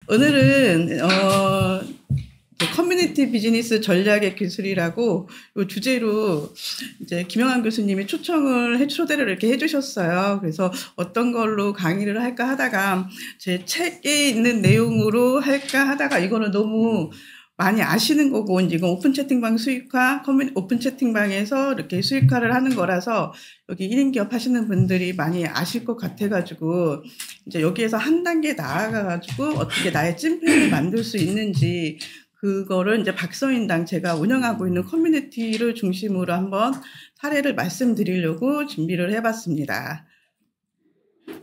오늘은 커뮤니티 비즈니스 전략의 기술이라고 이 주제로 이제 김영환 교수님이 초대를 이렇게 해주셨어요. 그래서 어떤 걸로 강의를 할까 하다가 제 책에 있는 내용으로 할까 하다가 이거는 너무 많이 아시는 거고, 이건 오픈 채팅방 수익화, 오픈 채팅방에서 이렇게 수익화를 하는 거라서 여기 1인 기업 하시는 분들이 많이 아실 것 같아가지고, 이제 여기에서 한 단계 나아가가지고 어떻게 나의 찐팬을 만들 수 있는지, 그거를 이제 박서인당 제가 운영하고 있는 커뮤니티를 중심으로 한번 사례를 말씀드리려고 준비를 해봤습니다.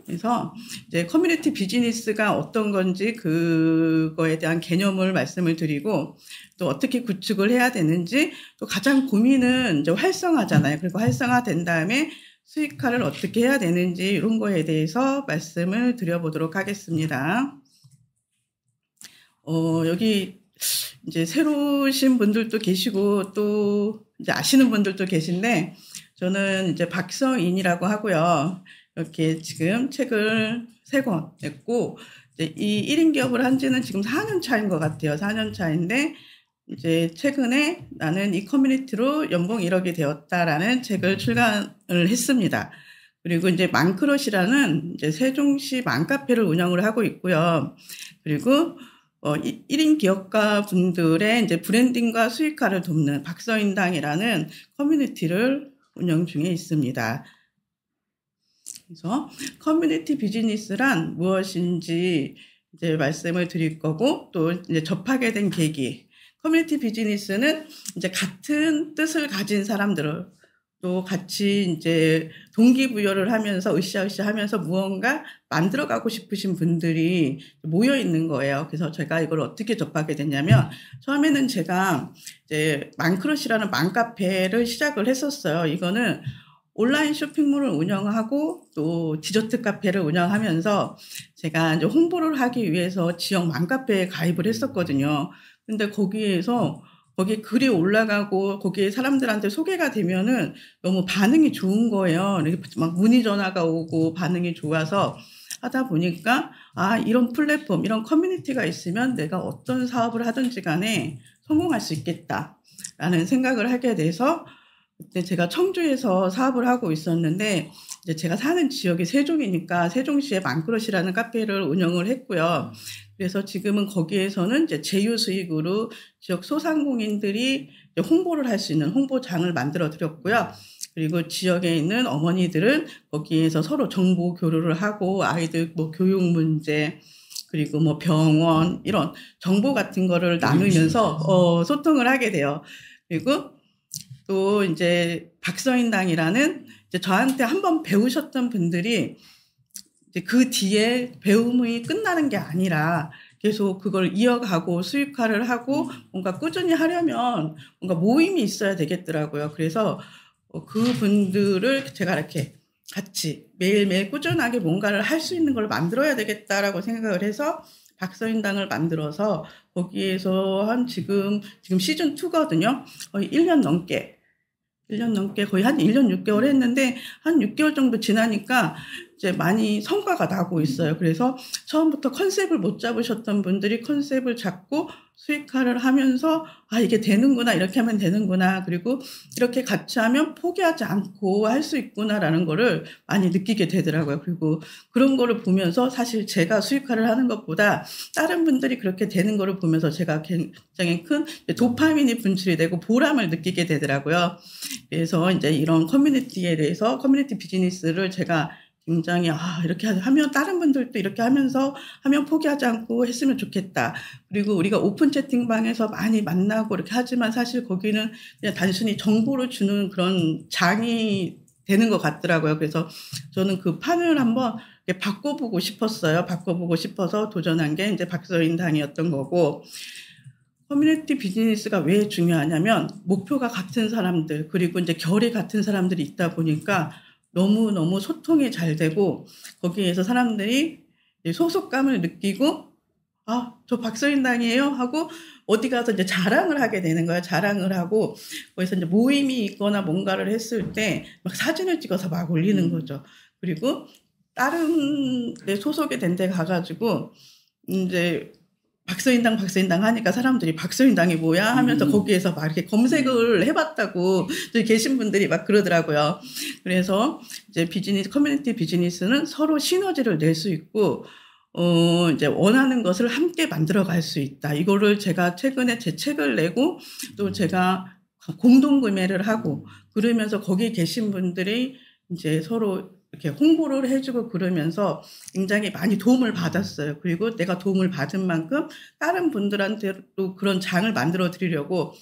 그래서 이제 커뮤니티 비즈니스가 어떤 건지 그거에 대한 개념을 말씀을 드리고, 또 어떻게 구축을 해야 되는지, 또 가장 고민은 이제 활성화잖아요. 그리고 활성화된 다음에 수익화를 어떻게 해야 되는지 이런 거에 대해서 말씀을 드려보도록 하겠습니다. 여기 이제 새로 오신 분들도 계시고 또 이제 아시는 분들도 계신데, 저는 이제 박서인이라고 하고요. 이렇게 지금 책을 3권 냈고, 이제 이 1인 기업을 한 지는 지금 4년 차인 것 같아요. 4년 차인데, 이제 최근에 나는 이 커뮤니티로 연봉 1억이 되었다라는 책을 출간을 했습니다. 그리고 이제 망크롯이라는 이제 세종시 맘카페를 운영을 하고 있고요. 그리고 1인 기업가 분들의 이제 브랜딩과 수익화를 돕는 박서인당이라는 커뮤니티를 운영 중에 있습니다. 그래서 커뮤니티 비즈니스란 무엇인지 이제 말씀을 드릴 거고, 또 이제 접하게 된 계기. 커뮤니티 비즈니스는 이제 같은 뜻을 가진 사람들을 또 같이 이제 동기부여를 하면서 으쌰으쌰 하면서 무언가 만들어가고 싶으신 분들이 모여 있는 거예요. 그래서 제가 이걸 어떻게 접하게 됐냐면, 처음에는 제가 이제 망크롯이라는 맘카페를 시작을 했었어요. 이거는 온라인 쇼핑몰을 운영하고 또 디저트 카페를 운영하면서 제가 이제 홍보를 하기 위해서 지역 맘카페에 가입을 했었거든요. 근데 거기에 글이 올라가고 거기에 사람들한테 소개가 되면은 너무 반응이 좋은 거예요. 이렇게 막 문의 전화가 오고 반응이 좋아서 하다 보니까, 이런 플랫폼, 이런 커뮤니티가 있으면 내가 어떤 사업을 하든지 간에 성공할 수 있겠다라는 생각을 하게 돼서, 그때 제가 청주에서 사업을 하고 있었는데, 이제 제가 사는 지역이 세종이니까 세종시에 망크롯이라는 카페를 운영을 했고요. 그래서 지금은 거기에서는 이제 제휴 수익으로 지역 소상공인들이 홍보를 할 수 있는 홍보장을 만들어 드렸고요. 그리고 지역에 있는 어머니들은 거기에서 서로 정보 교류를 하고, 아이들 뭐 교육 문제, 그리고 뭐 병원, 이런 정보 같은 거를 나누면서 소통을 하게 돼요. 그리고 또 이제 박서인당이라는 이제 저한테 한번 배우셨던 분들이 이제 그 뒤에 배움이 끝나는 게 아니라 계속 그걸 이어가고 수익화를 하고 뭔가 꾸준히 하려면 뭔가 모임이 있어야 되겠더라고요. 그래서 그분들을 제가 이렇게 같이 매일매일 꾸준하게 뭔가를 할 수 있는 걸 만들어야 되겠다라고 생각을 해서 박서인당을 만들어서 거기에서 지금 시즌 2거든요. 거의 1년 넘게 거의 한 1년 6개월 했는데, 한 6개월 정도 지나니까 이제 많이 성과가 나고 있어요. 그래서 처음부터 컨셉을 못 잡으셨던 분들이 컨셉을 잡고 수익화를 하면서, 이게 되는구나, 이렇게 하면 되는구나, 그리고 이렇게 같이 하면 포기하지 않고 할 수 있구나라는 거를 많이 느끼게 되더라고요. 그리고 그런 거를 보면서 사실 제가 수익화를 하는 것보다 다른 분들이 그렇게 되는 거를 보면서 제가 굉장히 큰 도파민이 분출이 되고 보람을 느끼게 되더라고요. 그래서 이제 이런 커뮤니티에 대해서, 커뮤니티 비즈니스를 제가 굉장히 이렇게 하면 다른 분들도 이렇게 하면서 하면 포기하지 않고 했으면 좋겠다. 그리고 우리가 오픈 채팅방에서 많이 만나고 이렇게 하지만 사실 거기는 그냥 단순히 정보를 주는 그런 장이 되는 것 같더라고요. 그래서 저는 그 판을 한번 바꿔보고 싶었어요. 바꿔보고 싶어서 도전한 게 이제 박서인당이었던 거고, 커뮤니티 비즈니스가 왜 중요하냐면 목표가 같은 사람들, 그리고 이제 결이 같은 사람들이 있다 보니까 너무너무 소통이 잘 되고, 거기에서 사람들이 소속감을 느끼고, 저 박서인당이에요 하고 어디 가서 이제 자랑을 하게 되는 거예요. 자랑을 하고, 거기서 이제 모임이 있거나 뭔가를 했을 때 막 사진을 찍어서 막 올리는 거죠. 그리고 다른 데 소속이 된 데 가가지고 이제 박서인당 하니까 사람들이 박서인당이 뭐야 하면서 거기에서 막 이렇게 검색을 해봤다고 계신 분들이 막 그러더라고요. 그래서 이제 커뮤니티 비즈니스는 서로 시너지를 낼 수 있고, 이제 원하는 것을 함께 만들어 갈 수 있다. 이거를 제가 최근에 제 책을 내고 또 제가 공동 구매를 하고 그러면서 거기 계신 분들이 이제 서로 이렇게 홍보를 해주고 그러면서 굉장히 많이 도움을 받았어요. 그리고 내가 도움을 받은 만큼 다른 분들한테도 그런 장을 만들어 드리려고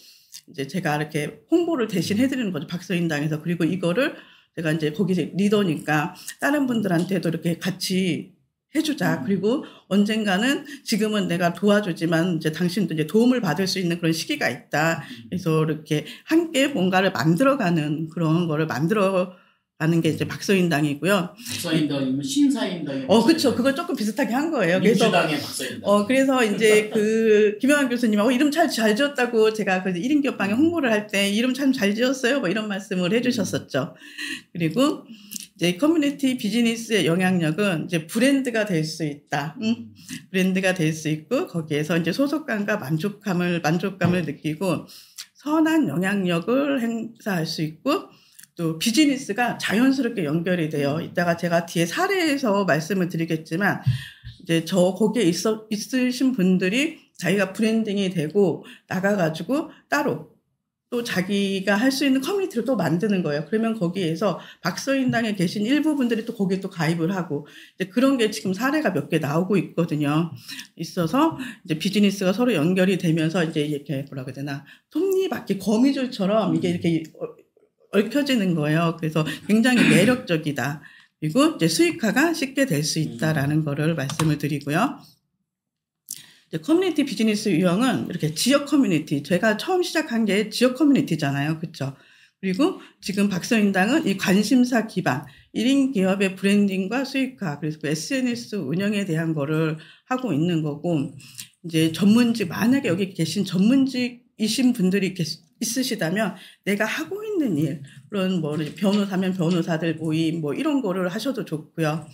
이제 제가 이렇게 홍보를 대신 해드리는 거죠. 박서인당에서. 그리고 이거를 제가 이제 거기 리더니까 다른 분들한테도 이렇게 같이 해주자. 그리고 언젠가는 지금은 내가 도와주지만 이제 당신도 이제 도움을 받을 수 있는 그런 시기가 있다. 그래서 이렇게 함께 뭔가를 만들어가는 그런 거를 만들어가는 게 이제 박서인당이고요. 박서인당이면 신사임당이. 그렇죠. 그걸 조금 비슷하게 한 거예요. 민주당의 박서인당. 그래서 이제 김영환 교수님하고 이름 잘 지었다고 제가 그 1인 기업방에 홍보를 할 때 이름 참 잘 지었어요. 뭐 이런 말씀을 해주셨었죠. 그리고 이제 커뮤니티 비즈니스의 영향력은 이제 브랜드가 될 수 있다. 브랜드가 될 수 있고 거기에서 이제 소속감과 만족감을 느끼고 선한 영향력을 행사할 수 있고 또 비즈니스가 자연스럽게 연결이 돼요. 이따가 제가 뒤에 사례에서 말씀을 드리겠지만 이제 거기에 있으신 분들이 자기가 브랜딩이 되고 나가가지고 따로 또 자기가 할 수 있는 커뮤니티를 또 만드는 거예요. 그러면 거기에서 박서인당에 계신 일부 분들이 또 거기에 또 가입을 하고 이제 그런 게 지금 사례가 몇 개 나오고 있거든요. 있어서 이제 비즈니스가 서로 연결이 되면서 이제 이렇게 뭐라고 해야 되나 톱니바퀴 거미줄처럼 이게 이렇게 얽혀지는 거예요. 그래서 굉장히 매력적이다. 그리고 이제 수익화가 쉽게 될 수 있다라는 거를 말씀을 드리고요. 커뮤니티 비즈니스 유형은 이렇게 지역 커뮤니티, 제가 처음 시작한 게 지역 커뮤니티잖아요. 그렇죠? 그리고 지금 박서인당은 이 관심사 기반, 1인 기업의 브랜딩과 수익화, 그래서 SNS 운영에 대한 거를 하고 있는 거고, 이제 만약에 여기 계신 전문직이신 분들이 있으시다면 내가 하고 있는 일, 그런 변호사면 변호사들 모임, 이런 거를 하셔도 좋고요.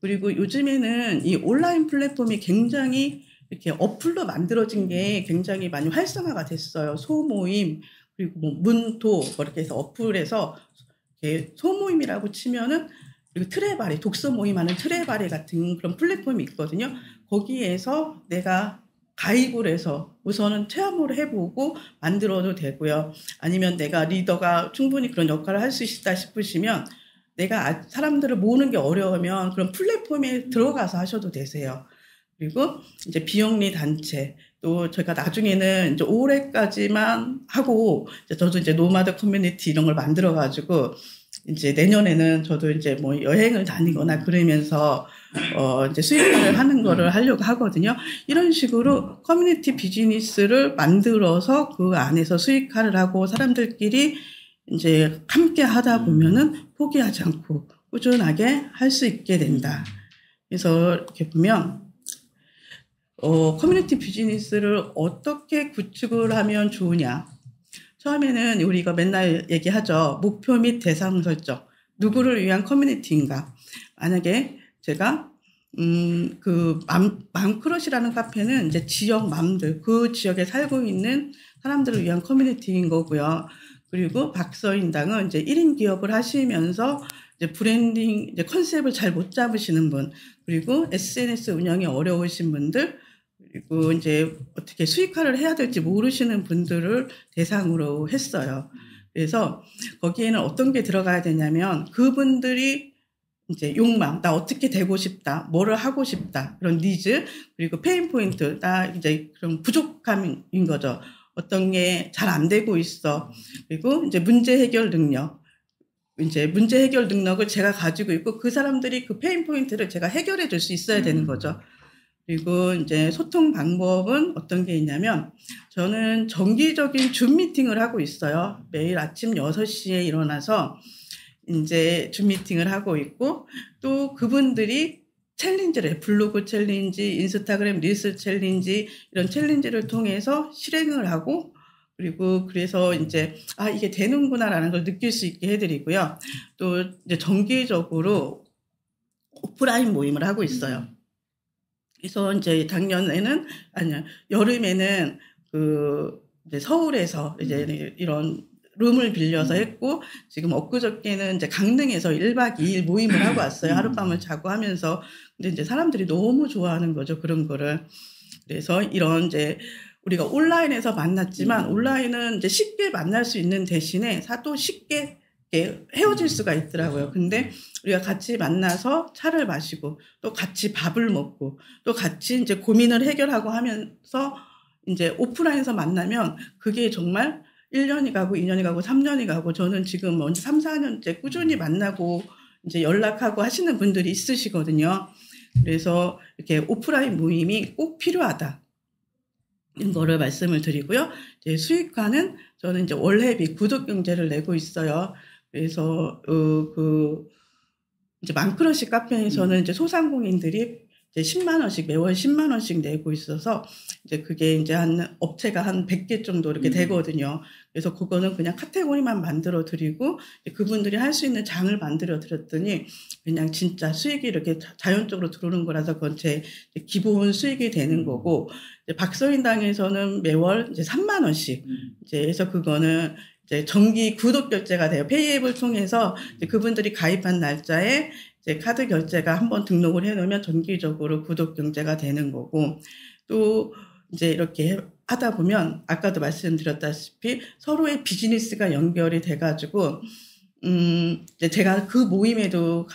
그리고 요즘에는 이 온라인 플랫폼이 굉장히 이렇게 어플로 만들어진 게 굉장히 많이 활성화가 됐어요. 소모임, 그리고 문토, 이렇게 해서 어플에서 이렇게 소모임이라고 치면은, 그리고 트레바리, 독서 모임하는 트레바리 같은 그런 플랫폼이 있거든요. 거기에서 내가 가입을 해서 우선은 체험을 해보고 만들어도 되고요. 아니면 내가 리더가 충분히 그런 역할을 할 수 있다 싶으시면 내가 사람들을 모으는 게 어려우면 그런 플랫폼에 들어가서 하셔도 되세요. 그리고 이제 비영리 단체, 또 제가 나중에는 이제 올해까지만 하고, 저도 이제 노마드 커뮤니티 이런 걸 만들어가지고, 이제 내년에는 저도 이제 여행을 다니거나 그러면서, 이제 수익화를 하는 거를 하려고 하거든요. 이런 식으로 커뮤니티 비즈니스를 만들어서 그 안에서 수익화를 하고 사람들끼리 이제 함께 하다 보면은 포기하지 않고 꾸준하게 할 수 있게 된다. 그래서 이렇게 보면, 커뮤니티 비즈니스를 어떻게 구축을 하면 좋으냐. 처음에는 우리가 맨날 얘기하죠. 목표 및 대상 설정. 누구를 위한 커뮤니티인가. 만약에 제가, 맘크러시라는 카페는 이제 지역 맘들, 그 지역에 살고 있는 사람들을 위한 커뮤니티인 거고요. 그리고 박서인당은 이제 1인 기업을 하시면서 이제 브랜딩, 이제 컨셉을 잘 못 잡으시는 분, 그리고 SNS 운영이 어려우신 분들, 그리고 이제 어떻게 수익화를 해야 될지 모르시는 분들을 대상으로 했어요. 그래서 거기에는 어떤 게 들어가야 되냐면 그분들이 이제 욕망, 나 어떻게 되고 싶다, 뭐를 하고 싶다, 그런 니즈, 그리고 페인 포인트, 나 이제 그런 부족함인 거죠. 어떤 게 잘 안 되고 있어. 그리고 이제 문제 해결 능력을 제가 가지고 있고 그 사람들이 그 페인 포인트를 제가 해결해 줄 수 있어야 되는 거죠. 그리고 이제 소통 방법은 어떤 게 있냐면 저는 정기적인 줌 미팅을 하고 있어요. 매일 아침 6시에 일어나서 이제 줌 미팅을 하고 있고 또 그분들이 챌린지를 블로그 챌린지, 인스타그램 릴스 챌린지 이런 챌린지를 통해서 실행을 하고 그리고 그래서 이제 이게 되는구나라는 걸 느낄 수 있게 해드리고요. 또 이제 정기적으로 오프라인 모임을 하고 있어요. 그래서 이제 작년에는 아니요 여름에는 그 이제 서울에서 이제 이런 룸을 빌려서 했고 지금 엊그저께는 이제 강릉에서 1박 2일 모임을 하고 왔어요. 하룻밤을 자고 하면서. 근데 이제 사람들이 너무 좋아하는 거죠. 그런 거를. 그래서 이런 이제 우리가 온라인에서 만났지만 온라인은 이제 쉽게 만날 수 있는 대신에 또 쉽게 헤어질 수가 있더라고요. 근데 우리가 같이 만나서 차를 마시고 또 같이 밥을 먹고 또 같이 이제 고민을 해결하고 하면서 이제 오프라인에서 만나면 그게 정말 1년이 가고 2년이 가고 3년이 가고 저는 지금 3, 4년째 꾸준히 만나고 이제 연락하고 하시는 분들이 있으시거든요. 그래서 이렇게 오프라인 모임이 꼭 필요하다. 이거를 말씀을 드리고요. 이제 수익화는 저는 이제 월회비 구독경제를 내고 있어요. 그래서 이제 맘크러쉬 카페에서는 이제 소상공인들이 이제 10만 원씩 매월 10만 원씩 내고 있어서 이제 그게 이제 한 업체가 한 100개 정도 이렇게 되거든요. 그래서 그거는 그냥 카테고리만 만들어 드리고 그분들이 할 수 있는 장을 만들어 드렸더니 그냥 진짜 수익이 이렇게 자연적으로 들어오는 거라서 그건 제 기본 수익이 되는 거고 박서인당에서는 매월 이제 3만 원씩 이제 해서 그거는 이제 정기 구독 결제가 돼요. 페이앱을 통해서 이제 그분들이 가입한 날짜에 이제 카드 결제가 한번 등록을 해놓으면 정기적으로 구독 결제가 되는 거고 또 이제 이렇게 하다 보면 아까도 말씀드렸다시피 서로의 비즈니스가 연결이 돼가지고 이제 제가 그 모임에도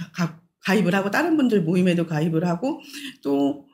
가입을 하고 다른 분들 모임에도 가입을 하고 또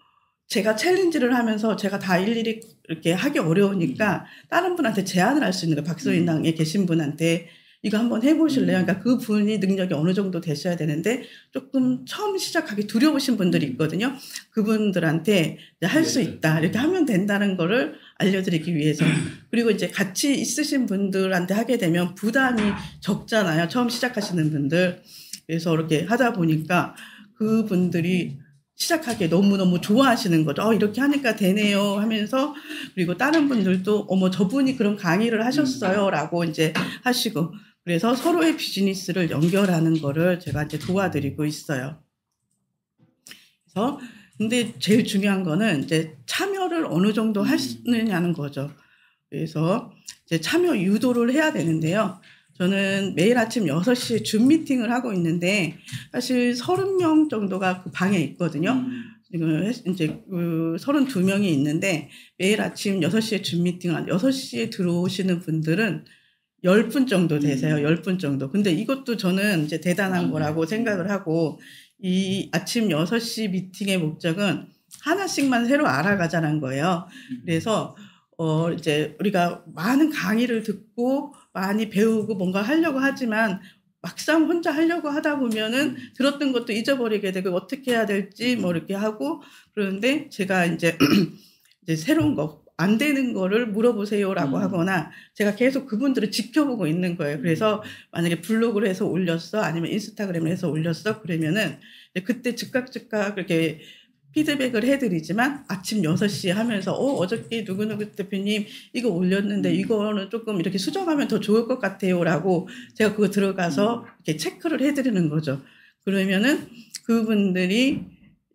제가 챌린지를 하면서 제가 다 일일이 이렇게 하기 어려우니까 다른 분한테 제안을 할 수 있는 거예요. 박서인당에 계신 분한테 이거 한번 해보실래요? 그러니까 그 분이 능력이 어느 정도 되셔야 되는데 조금 처음 시작하기 두려우신 분들이 있거든요. 그분들한테 할 수 있다. 이렇게 하면 된다는 거를 알려드리기 위해서. 그리고 이제 같이 있으신 분들한테 하게 되면 부담이 적잖아요. 처음 시작하시는 분들. 그래서 이렇게 하다 보니까 그분들이 시작하기에 너무너무 좋아하시는 거죠. 이렇게 하니까 되네요 하면서 그리고 다른 분들도 어머 저분이 그런 강의를 하셨어요 라고 이제 하시고 그래서 서로의 비즈니스를 연결하는 거를 제가 이제 도와드리고 있어요. 그래서 근데 제일 중요한 거는 이제 참여를 어느 정도 하시느냐는 거죠. 그래서 이제 참여 유도를 해야 되는데요. 저는 매일 아침 6시에 줌 미팅을 하고 있는데 사실 30명 정도가 그 방에 있거든요. 지금 이제 32명이 있는데 매일 아침 6시에 줌 미팅을 6시에 들어오시는 분들은 10분 정도 되세요. 10분 정도. 근데 이것도 저는 이제 대단한 거라고 생각을 하고 이 아침 6시 미팅의 목적은 하나씩만 새로 알아가자는 거예요. 그래서 이제 우리가 많은 강의를 듣고 많이 배우고 뭔가 하려고 하지만 막상 혼자 하려고 하다 보면은 들었던 것도 잊어버리게 되고 어떻게 해야 될지 뭐 이렇게 하고 그러는데 제가 이제 새로운 거 안 되는 거를 물어보세요라고 하거나 제가 계속 그분들을 지켜보고 있는 거예요. 그래서 만약에 블로그를 해서 올렸어 아니면 인스타그램을 해서 올렸어 그러면은 그때 즉각 그렇게 피드백을 해드리지만 아침 6시에 하면서 어저께 누구누구 대표님 이거 올렸는데 이거는 조금 이렇게 수정하면 더 좋을 것 같아요 라고 제가 그거 들어가서 이렇게 체크를 해드리는 거죠. 그러면은 그분들이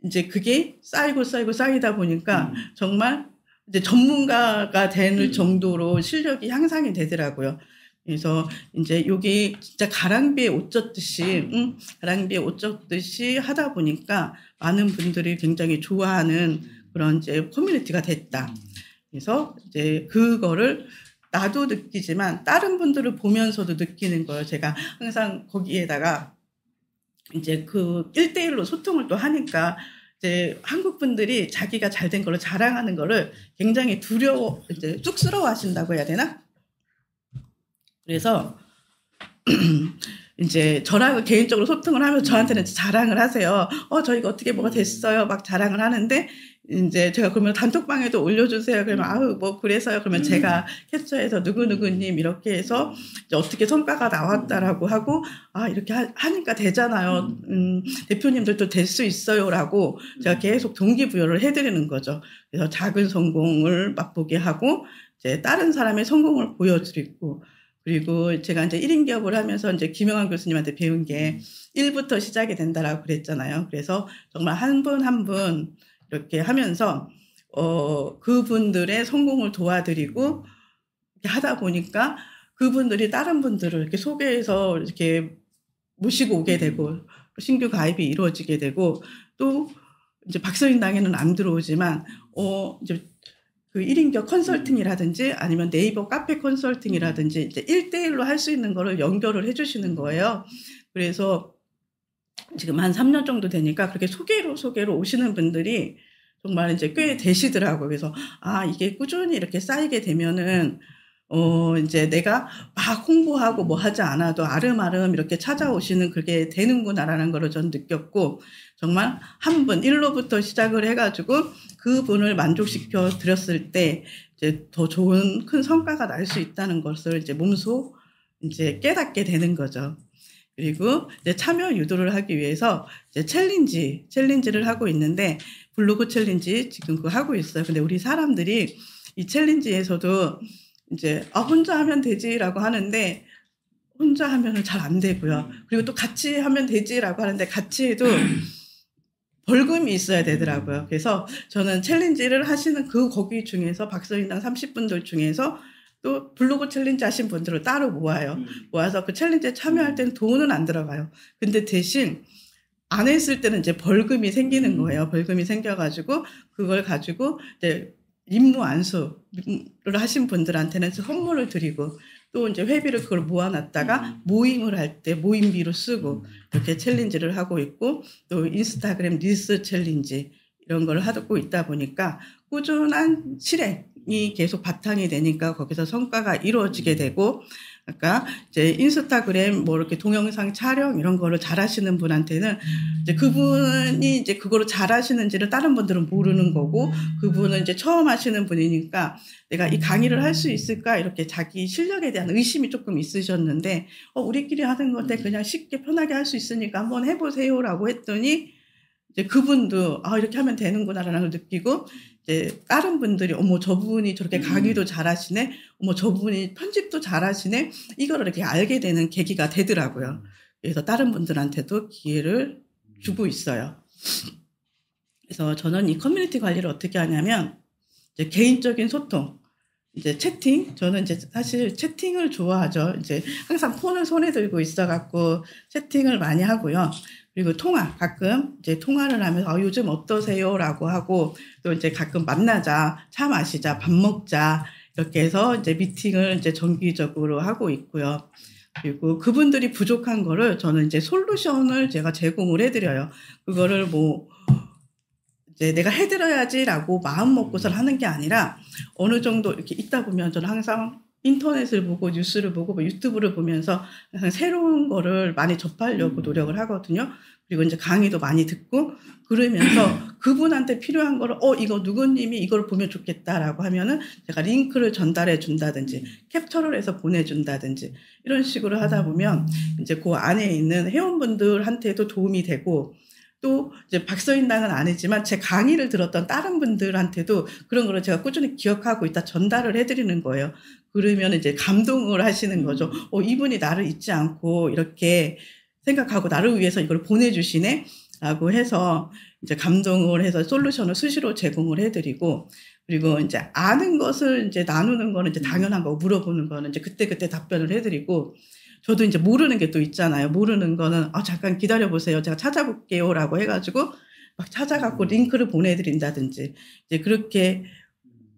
이제 그게 쌓이다 보니까 정말 이제 전문가가 될 정도로 실력이 향상이 되더라고요. 그래서 이제 여기 진짜 가랑비에 옷 젖듯이 하다 보니까 많은 분들이 굉장히 좋아하는 그런 이제 커뮤니티가 됐다. 그래서 이제 그거를 나도 느끼지만 다른 분들을 보면서도 느끼는 거예요. 제가 항상 거기에다가 이제 그 1대1로 소통을 또 하니까 이제 한국 분들이 자기가 잘된 걸로 자랑하는 거를 굉장히 이제 쑥스러워 하신다고 해야 되나? 그래서 이제 저랑 개인적으로 소통을 하면서 저한테는 자랑을 하세요. 저희가 어떻게 뭐가 됐어요. 막 자랑을 하는데 이제 제가 그러면 단톡방에도 올려주세요. 그러면 뭐 그래서요. 그러면 제가 캡처해서 누구누구님 이렇게 해서 이제 어떻게 성과가 나왔다라고 하고 이렇게 하니까 되잖아요. 대표님들도 될 수 있어요라고 제가 계속 동기부여를 해드리는 거죠. 그래서 작은 성공을 맛보게 하고 이제 다른 사람의 성공을 보여드리고 그리고 제가 이제 1인 기업을 하면서 이제 김영환 교수님한테 배운 게 1부터 시작이 된다라고 그랬잖아요. 그래서 정말 한 분 한 분 이렇게 하면서 그분들의 성공을 도와드리고 이렇게 하다 보니까 그분들이 다른 분들을 이렇게 소개해서 이렇게 모시고 오게 되고 신규 가입이 이루어지게 되고 또 이제 박서인당에는 안 들어오지만 이제 그 1인격 컨설팅이라든지 아니면 네이버 카페 컨설팅이라든지 이제 1대1로 할 수 있는 거를 연결을 해주시는 거예요. 그래서 지금 한 3년 정도 되니까 그렇게 소개로 오시는 분들이 정말 이제 꽤 되시더라고요. 그래서 이게 꾸준히 이렇게 쌓이게 되면은 이제 내가 막 홍보하고 뭐 하지 않아도 아름아름 이렇게 찾아오시는 그게 되는구나라는 걸 전 느꼈고, 정말 한 분, 1로부터 시작을 해가지고 그분을 만족시켜 드렸을 때 이제 더 좋은 큰 성과가 날 수 있다는 것을 이제 몸소 이제 깨닫게 되는 거죠. 그리고 이제 참여 유도를 하기 위해서 이제 챌린지를 하고 있는데, 블로그 챌린지 지금 그거 하고 있어요. 근데 우리 사람들이 이 챌린지에서도 이제 혼자 하면 되지라고 하는데 혼자 하면은 잘 안 되고요. 그리고 또 같이 하면 되지라고 하는데 같이 해도 벌금이 있어야 되더라고요. 그래서 저는 챌린지를 하시는 거기 중에서 박서인당 30분들 중에서 또 블로그 챌린지 하신 분들을 따로 모아요. 모아서 그 챌린지에 참여할 때는 돈은 안 들어가요. 근데 대신 안 했을 때는 이제 벌금이 생기는 거예요. 벌금이 생겨가지고 그걸 가지고 이제 임무 안수를 하신 분들한테는 선물을 드리고, 또 이제 회비를 그걸 모아놨다가 모임을 할 때 모임비로 쓰고 이렇게 챌린지를 하고 있고, 또 인스타그램 릴스 챌린지 이런 걸 하고 있다 보니까 꾸준한 실행이 계속 바탕이 되니까 거기서 성과가 이루어지게 되고, 아까 이제 인스타그램 뭐 이렇게 동영상 촬영 이런 거를 잘하시는 분한테는 이제 그분이 이제 그거를 잘하시는지를 다른 분들은 모르는 거고, 그분은 이제 처음 하시는 분이니까 내가 이 강의를 할 수 있을까 이렇게 자기 실력에 대한 의심이 조금 있으셨는데, 우리끼리 하는 건데 그냥 쉽게 편하게 할 수 있으니까 한번 해보세요라고 했더니 이제 그분도 이렇게 하면 되는구나라는 걸 느끼고, 이제 다른 분들이 어머 저분이 저렇게 강의도 잘하시네, 어머 저분이 편집도 잘하시네, 이거를 이렇게 알게 되는 계기가 되더라고요. 그래서 다른 분들한테도 기회를 주고 있어요. 그래서 저는 이 커뮤니티 관리를 어떻게 하냐면, 이제 개인적인 소통, 이제 채팅, 저는 이제 사실 채팅을 좋아하죠. 이제 항상 폰을 손에 들고 있어갖고 채팅을 많이 하고요. 그리고 통화, 가끔 이제 통화를 하면서 요즘 어떠세요라고 하고, 또 이제 가끔 만나자, 차 마시자, 밥 먹자 이렇게 해서 이제 미팅을 이제 정기적으로 하고 있고요. 그리고 그분들이 부족한 거를 저는 이제 솔루션을 제가 제공을 해드려요. 그거를 뭐 이제 내가 해드려야지라고 마음 먹고서 하는 게 아니라, 어느 정도 이렇게 있다 보면 저는 항상 인터넷을 보고 뉴스를 보고 뭐 유튜브를 보면서 항상 새로운 거를 많이 접하려고 노력을 하거든요. 그리고 이제 강의도 많이 듣고 그러면서 그분한테 필요한 거를 이거 누구님이 이걸 보면 좋겠다라고 하면은 제가 링크를 전달해 준다든지 캡처를 해서 보내준다든지 이런 식으로 하다 보면 이제 그 안에 있는 회원분들한테도 도움이 되고, 또 이제 박서인당은 아니지만 제 강의를 들었던 다른 분들한테도 그런 거를 제가 꾸준히 기억하고 있다 전달을 해드리는 거예요. 그러면 이제 감동을 하시는 거죠. 이분이 나를 잊지 않고 이렇게 생각하고 나를 위해서 이걸 보내주시네 라고 해서 이제 감동을 해서 솔루션을 수시로 제공을 해드리고, 그리고 이제 아는 것을 이제 나누는 거는 이제 당연한 거고, 물어보는 거는 이제 그때그때 답변을 해드리고, 저도 이제 모르는 게 또 있잖아요. 모르는 거는 잠깐 기다려보세요, 제가 찾아볼게요 라고 해가지고 막 찾아갖고 링크를 보내드린다든지, 이제 그렇게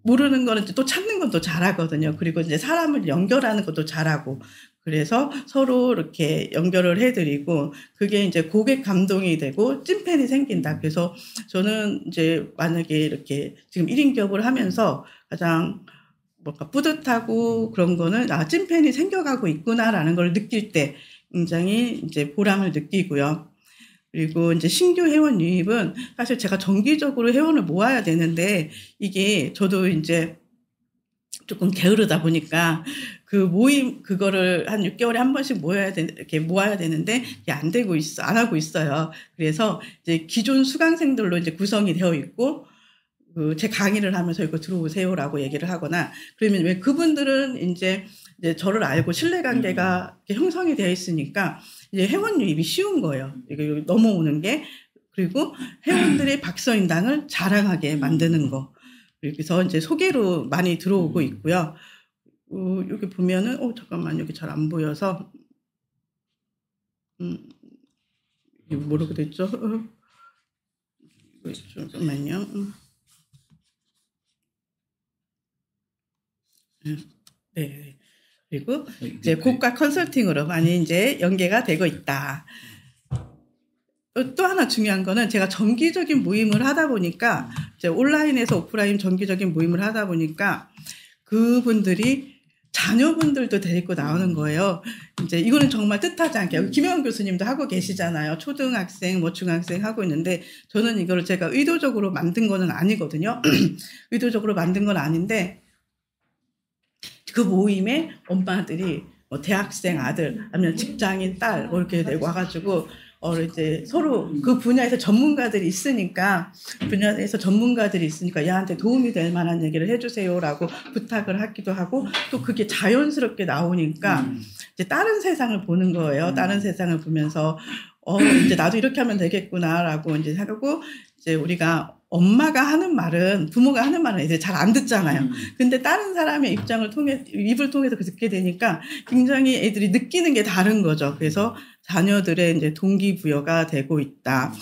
모르는 거는 또 찾는 건 또 잘하거든요. 그리고 이제 사람을 연결하는 것도 잘하고, 그래서 서로 이렇게 연결을 해드리고, 그게 이제 고객 감동이 되고 찐팬이 생긴다. 그래서 저는 이제 만약에 이렇게 지금 1인격을 하면서 가장 뭔가 뿌듯하고 그런 거는 찐팬이 생겨가고 있구나라는 걸 느낄 때 굉장히 이제 보람을 느끼고요. 그리고 이제 신규 회원 유입은 사실 제가 정기적으로 회원을 모아야 되는데, 이게 저도 이제 조금 게으르다 보니까 그 모임 그거를 한 6개월에 한 번씩 이렇게 모아야 되는데 이게 안 하고 있어요. 그래서 이제 기존 수강생들로 이제 구성이 되어 있고, 제 강의를 하면서 이거 들어오세요라고 얘기를 하거나, 그러면 왜 그분들은 이제 저를 알고 신뢰관계가 형성이 되어 있으니까 이제 회원 유입이 쉬운 거예요. 이게 넘어오는 게. 그리고 회원들이 박서인당을 자랑하게 만드는 거. 그래서 이제 소개로 많이 들어오고 있고요. 여기 보면은, 잠깐만, 여기 잘 안 보여서, 이거 뭐라고 됐죠? 잠깐만요. 네. 그리고 이제 고가 컨설팅으로 많이 이제 연계가 되고 있다. 또 하나 중요한 거는 제가 정기적인 모임을 하다 보니까 이제 온라인에서 오프라인 정기적인 모임을 하다 보니까 그분들이 자녀분들도 데리고 나오는 거예요. 이제 이거는 정말 뜻하지 않게 김혜원 교수님도 하고 계시잖아요. 초등학생, 뭐 중학생 하고 있는데 저는 이거를 제가 의도적으로 만든 거는 아니거든요. 의도적으로 만든 건 아닌데 그 모임에 엄마들이 뭐 대학생 아들, 아니면 직장인 딸, 뭐 이렇게 와가지고, 이제 서로 그 분야에서 전문가들이 있으니까, 얘한테 도움이 될 만한 얘기를 해주세요라고 부탁을 하기도 하고, 또 그게 자연스럽게 나오니까, 이제 다른 세상을 보는 거예요. 다른 세상을 보면서, 이제 나도 이렇게 하면 되겠구나라고 이제 하고, 이제 우리가 엄마가 하는 말은, 부모가 하는 말은 이제 잘 안 듣잖아요. 근데 다른 사람의 입을 통해서 듣게 되니까 굉장히 애들이 느끼는 게 다른 거죠. 그래서 자녀들의 이제 동기부여가 되고 있다.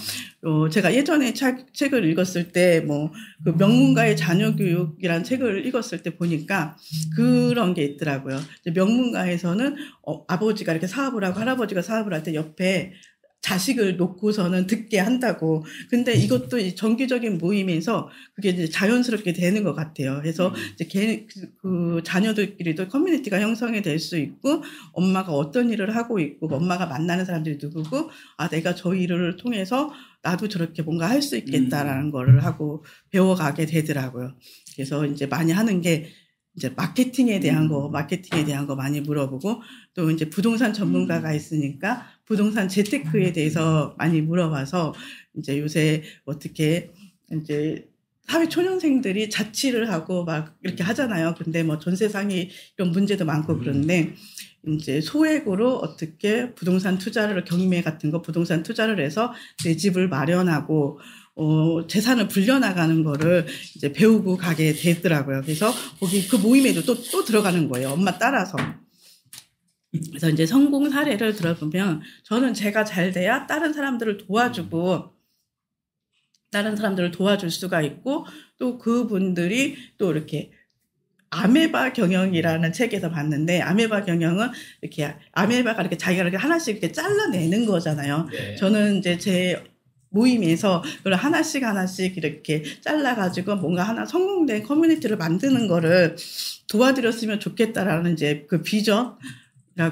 제가 예전에 책을 읽었을 때, 그 명문가의 자녀교육이라는 책을 읽었을 때 보니까 그런 게 있더라고요. 명문가에서는 아버지가 이렇게 사업을 하고 할아버지가 사업을 할 때 옆에 자식을 놓고서는 듣게 한다고. 근데 이것도 정기적인 모임에서 그게 이제 자연스럽게 되는 것 같아요. 그래서 이제 그 자녀들끼리도 커뮤니티가 형성이 될 수 있고, 엄마가 어떤 일을 하고 있고, 엄마가 만나는 사람들이 누구고, 내가 저 일을 통해서 나도 저렇게 뭔가 할 수 있겠다라는 거를 하고 배워가게 되더라고요. 그래서 이제 많이 하는 게 이제 마케팅에 대한 거 많이 물어보고, 또 이제 부동산 전문가가 있으니까 부동산 재테크에 대해서 많이 물어봐서, 이제 요새 어떻게 이제 사회 초년생들이 자취를 하고 막 이렇게 하잖아요. 근데 뭐 전세상이 이런 문제도 많고 그런데, 이제 소액으로 어떻게 부동산 투자를, 경매 같은 거 부동산 투자를 해서 내 집을 마련하고, 재산을 불려나가는 거를 이제 배우고 가게 되더라고요. 그래서 거기 그 모임에도 또 들어가는 거예요. 엄마 따라서. 그래서 이제 성공 사례를 들어보면 저는 제가 잘 돼야 다른 사람들을 도와줄 수가 있고, 또 그분들이 또 이렇게 아메바 경영이라는 책에서 봤는데, 아메바 경영은 아메바가 이렇게 자기가 이렇게 하나씩 이렇게 잘라내는 거잖아요. 네. 저는 이제 제 모임에서 그걸 하나씩 이렇게 잘라가지고 뭔가 하나 성공된 커뮤니티를 만드는 거를 도와드렸으면 좋겠다라는 이제 그 비전이라고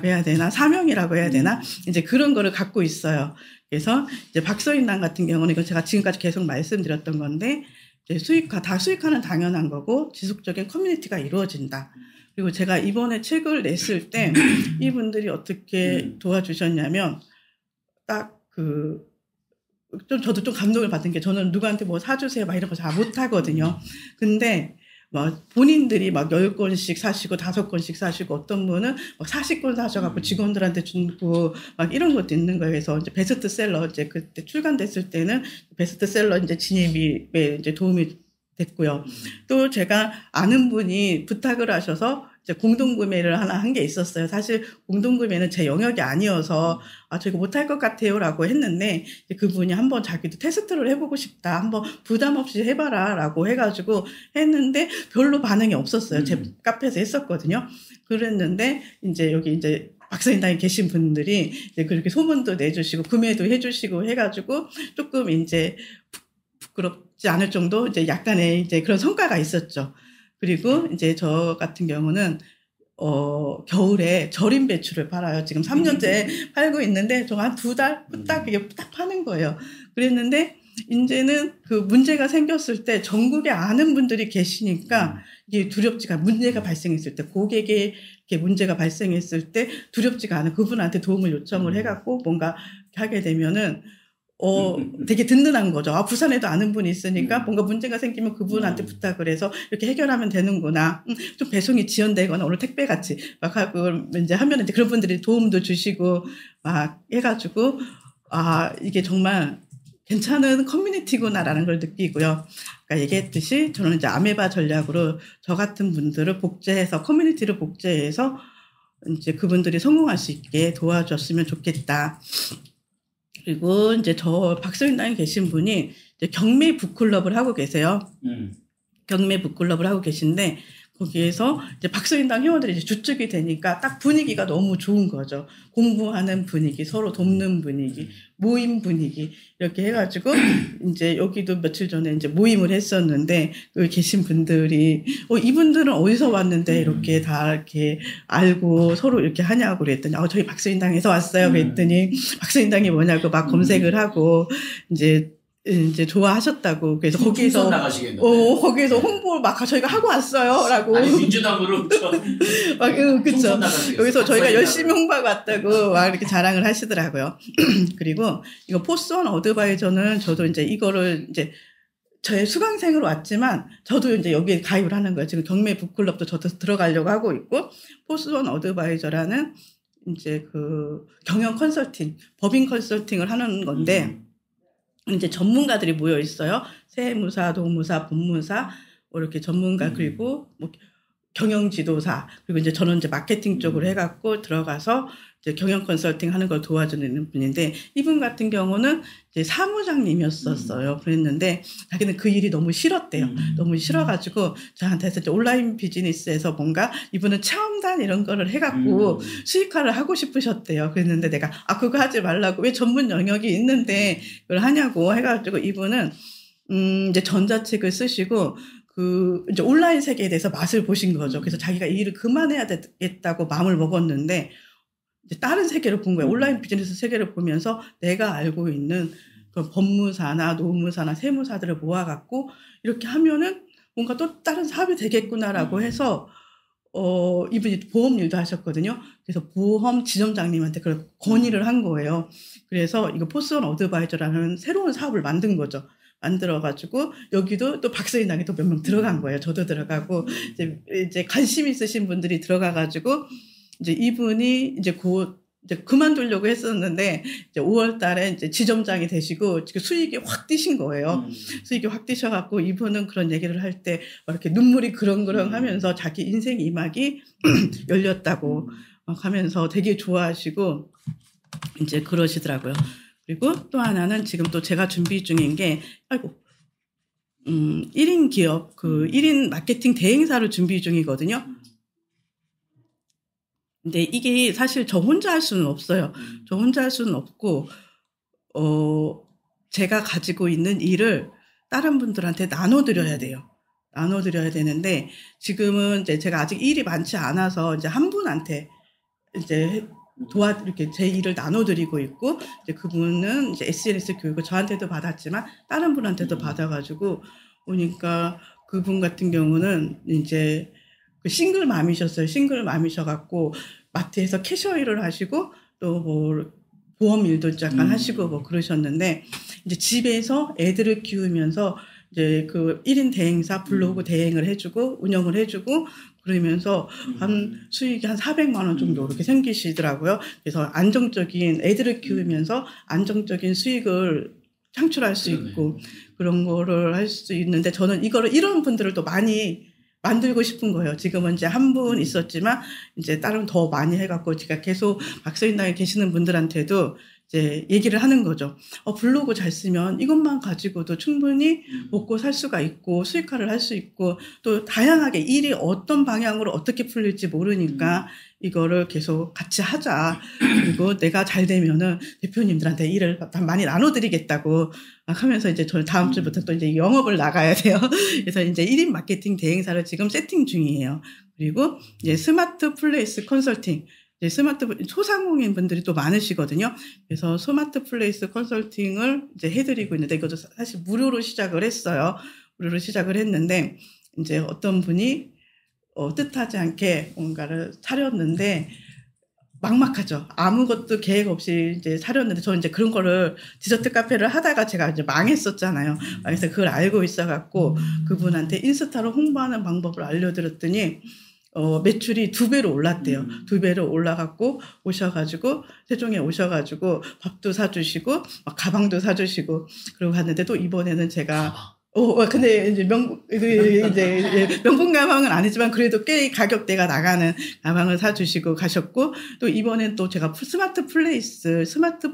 해야 되나, 사명이라고 해야 되나, 이제 그런 거를 갖고 있어요. 그래서 이제 박서인당 같은 경우는 이거 제가 지금까지 계속 말씀드렸던 건데, 이제 수익화는 당연한 거고 지속적인 커뮤니티가 이루어진다. 그리고 제가 이번에 책을 냈을 때 이분들이 어떻게 도와주셨냐면, 저도 좀 감동을 받은 게, 저는 누구한테 뭐 사주세요 막 이런 거 잘 못하거든요. 근데 막 본인들이 막 10권씩 사시고 5권씩 사시고, 어떤 분은 막 40권 사셔갖고 직원들한테 주고 막 이런 것도 있는 거예요. 그래서 이제 베스트셀러, 이제 그때 출간됐을 때는 베스트셀러 이제 진입에 이제 도움이 됐고요. 또 제가 아는 분이 부탁을 하셔서 이제 공동구매를 하나 한 게 있었어요. 사실 공동구매는 제 영역이 아니어서 저 이거 못할 것 같아요라고 했는데, 그분이 한번 자기도 테스트를 해보고 싶다, 한번 부담 없이 해봐라 라고 해가지고 했는데 별로 반응이 없었어요. 제 카페에서 했었거든요. 그랬는데 이제 여기 이제 박서인당에 계신 분들이 이제 그렇게 소문도 내주시고 구매도 해주시고 해가지고 조금 이제 부끄럽지 않을 정도 이제 약간의 이제 그런 성과가 있었죠. 그리고 이제 저 같은 경우는 겨울에 절임 배추를 팔아요. 지금 3년째 팔고 있는데 저 한 2달 후딱 이게 딱 파는 거예요. 그랬는데 이제는 그 문제가 생겼을 때 전국에 아는 분들이 계시니까 이게 문제가 발생했을 때, 고객에게 문제가 발생했을 때 두렵지가 않은, 그분한테 도움을 요청을 해갖고 뭔가 하게 되면은 되게 든든한 거죠. 부산에도 아는 분이 있으니까 뭔가 문제가 생기면 그분한테 부탁을 해서 이렇게 해결하면 되는구나. 좀 배송이 지연되거나 오늘 택배 같이 막 하고 이제 하면 이제 그런 분들이 도움도 주시고 막 해가지고, 이게 정말 괜찮은 커뮤니티구나라는 걸 느끼고요. 그러니까 얘기했듯이 저는 이제 아메바 전략으로 저 같은 분들을 복제해서 커뮤니티를 복제해서 이제 그분들이 성공할 수 있게 도와줬으면 좋겠다. 그리고 이제 저 박서인당에 계신 분이 이제 경매 북클럽을 하고 계세요. 경매 북클럽을 하고 계신데 거기에서 이제 박서인당 회원들이 이제 주축이 되니까 딱 분위기가 너무 좋은 거죠. 공부하는 분위기, 서로 돕는 분위기, 모임 분위기 이렇게 해가지고 이제 여기도 며칠 전에 이제 모임을 했었는데 여기 계신 분들이 이분들은 어디서 왔는데 이렇게 다 이렇게 알고 서로 이렇게 하냐고 그랬더니 저희 박서인당에서 왔어요. 그랬더니 박서인당이 뭐냐고 막 검색을 하고 이제 좋아하셨다고. 그래서 거기서 거기서 홍보를 막 저희가 하고 왔어요라고. 아니 민주당으로 막 그렇죠. 여기서 저희가 열심히 홍보하고 왔다고 막 이렇게 자랑을 하시더라고요. 그리고 이거 포스원 어드바이저는 저도 이제 이거를 이제 저의 수강생으로 왔지만 저도 이제 여기에 가입을 하는 거예요. 지금 경매 북클럽도 저도 들어가려고 하고 있고 포스원 어드바이저라는 이제 그 경영 컨설팅, 법인 컨설팅을 하는 건데. 이제 전문가들이 모여 있어요. 세무사, 노무사, 법무사, 이렇게 전문가 그리고 뭐 경영지도사 그리고 이제 저는 이제 마케팅 쪽으로 해갖고 들어가서 이제 경영 컨설팅 하는 걸 도와주는 분인데 이분 같은 경우는 이제 사무장님이었었어요. 그랬는데 자기는 그 일이 너무 싫었대요. 너무 싫어가지고 저한테서 이제 온라인 비즈니스에서 뭔가 이분은 체험단 이런 거를 해갖고 수익화를 하고 싶으셨대요. 그랬는데 내가 그거 하지 말라고 왜 전문 영역이 있는데 그걸 하냐고 해가지고 이분은 이제 전자책을 쓰시고 그 이제 온라인 세계에 대해서 맛을 보신 거죠. 그래서 자기가 이 일을 그만해야 되겠다고 마음을 먹었는데 이제 다른 세계를 본 거예요. 온라인 비즈니스 세계를 보면서 내가 알고 있는 그 법무사나 노무사나 세무사들을 모아갖고 이렇게 하면은 뭔가 또 다른 사업이 되겠구나라고 해서 이분이 보험 일도 하셨거든요. 그래서 보험 지점장님한테 그걸 건의를 한 거예요. 그래서 이거 포스원 어드바이저라는 새로운 사업을 만든 거죠. 만들어가지고 여기도 또 박서인당에 또 몇 명 들어간 거예요. 저도 들어가고 이제 관심 있으신 분들이 들어가가지고 이제 이분이 이제 곧 이제 그만두려고 했었는데 이제 5월달에 이제 지점장이 되시고 수익이 확 뛰신 거예요. 수익이 확 뛰셔갖고 이분은 그런 얘기를 할 때 이렇게 눈물이 그렁그렁하면서 자기 인생 이막이 열렸다고 막 하면서 되게 좋아하시고 이제 그러시더라고요. 그리고 또 하나는 지금 또 제가 준비 중인 게 1인 기업 그 1인 마케팅 대행사를 준비 중이거든요. 근데 이게 사실 저 혼자 할 수는 없어요. 저 혼자 할 수는 없고 제가 가지고 있는 일을 다른 분들한테 나눠드려야 돼요. 나눠드려야 되는데 지금은 이제 제가 아직 일이 많지 않아서 이제 한 분한테 이제 이렇게 제 일을 나눠드리고 있고, 이제 그분은 이제 SNS 교육을 저한테도 받았지만, 다른 분한테도 받아가지고, 오니까 그분 같은 경우는 이제 그 싱글맘이셨어요. 싱글맘이셔갖고, 마트에서 캐셔 일을 하시고, 또 뭐, 보험 일도 잠깐 하시고 뭐 그러셨는데, 이제 집에서 애들을 키우면서, 이제 그 1인 대행사 블로그 대행을 해주고, 운영을 해주고, 그러면서 수익이 한 400만 원 정도 이렇게 생기시더라고요. 그래서 안정적인 애들을 키우면서 안정적인 수익을 창출할 수 있고 그런 거를 할 수 있는데 저는 이런 분들을 또 많이 만들고 싶은 거예요. 지금은 이제 한 분 있었지만 이제 다른 더 많이 해갖고 제가 계속 박서인당에 계시는 분들한테도 이제 얘기를 하는 거죠. 블로그 잘 쓰면 이것만 가지고도 충분히 먹고 살 수가 있고 수익화를 할 수 있고 또 다양하게 일이 어떤 방향으로 어떻게 풀릴지 모르니까 이거를 계속 같이 하자. 그리고 내가 잘 되면은 대표님들한테 일을 많이 나눠드리겠다고 하면서 이제 저는 다음 주부터 또 이제 영업을 나가야 돼요. 그래서 이제 1인 마케팅 대행사를 지금 세팅 중이에요. 그리고 이제 스마트 플레이스 컨설팅. 소상공인 분들이 또 많으시거든요. 그래서 스마트 플레이스 컨설팅을 이제 해드리고 있는데 이것도 사실 무료로 시작을 했어요. 무료로 시작을 했는데 이제 어떤 분이 뜻하지 않게 뭔가를 차렸는데 막막하죠. 아무것도 계획 없이 이제 차렸는데 저는 이제 그런 거를 디저트 카페를 하다가 제가 이제 망했었잖아요. 그래서 그걸 알고 있어갖고 그분한테 인스타로 홍보하는 방법을 알려드렸더니 매출이 2배로 올랐대요. 2배로 올라갔고 오셔가지고 세종에 오셔가지고 밥도 사주시고 막 가방도 사주시고 그러고 갔는데 또 이번에는 제가 근데 이제 명품 가방은 아니지만 그래도 꽤 가격대가 나가는 가방을 사주시고 가셨고 또 이번엔 또 제가 스마트 플레이스에서도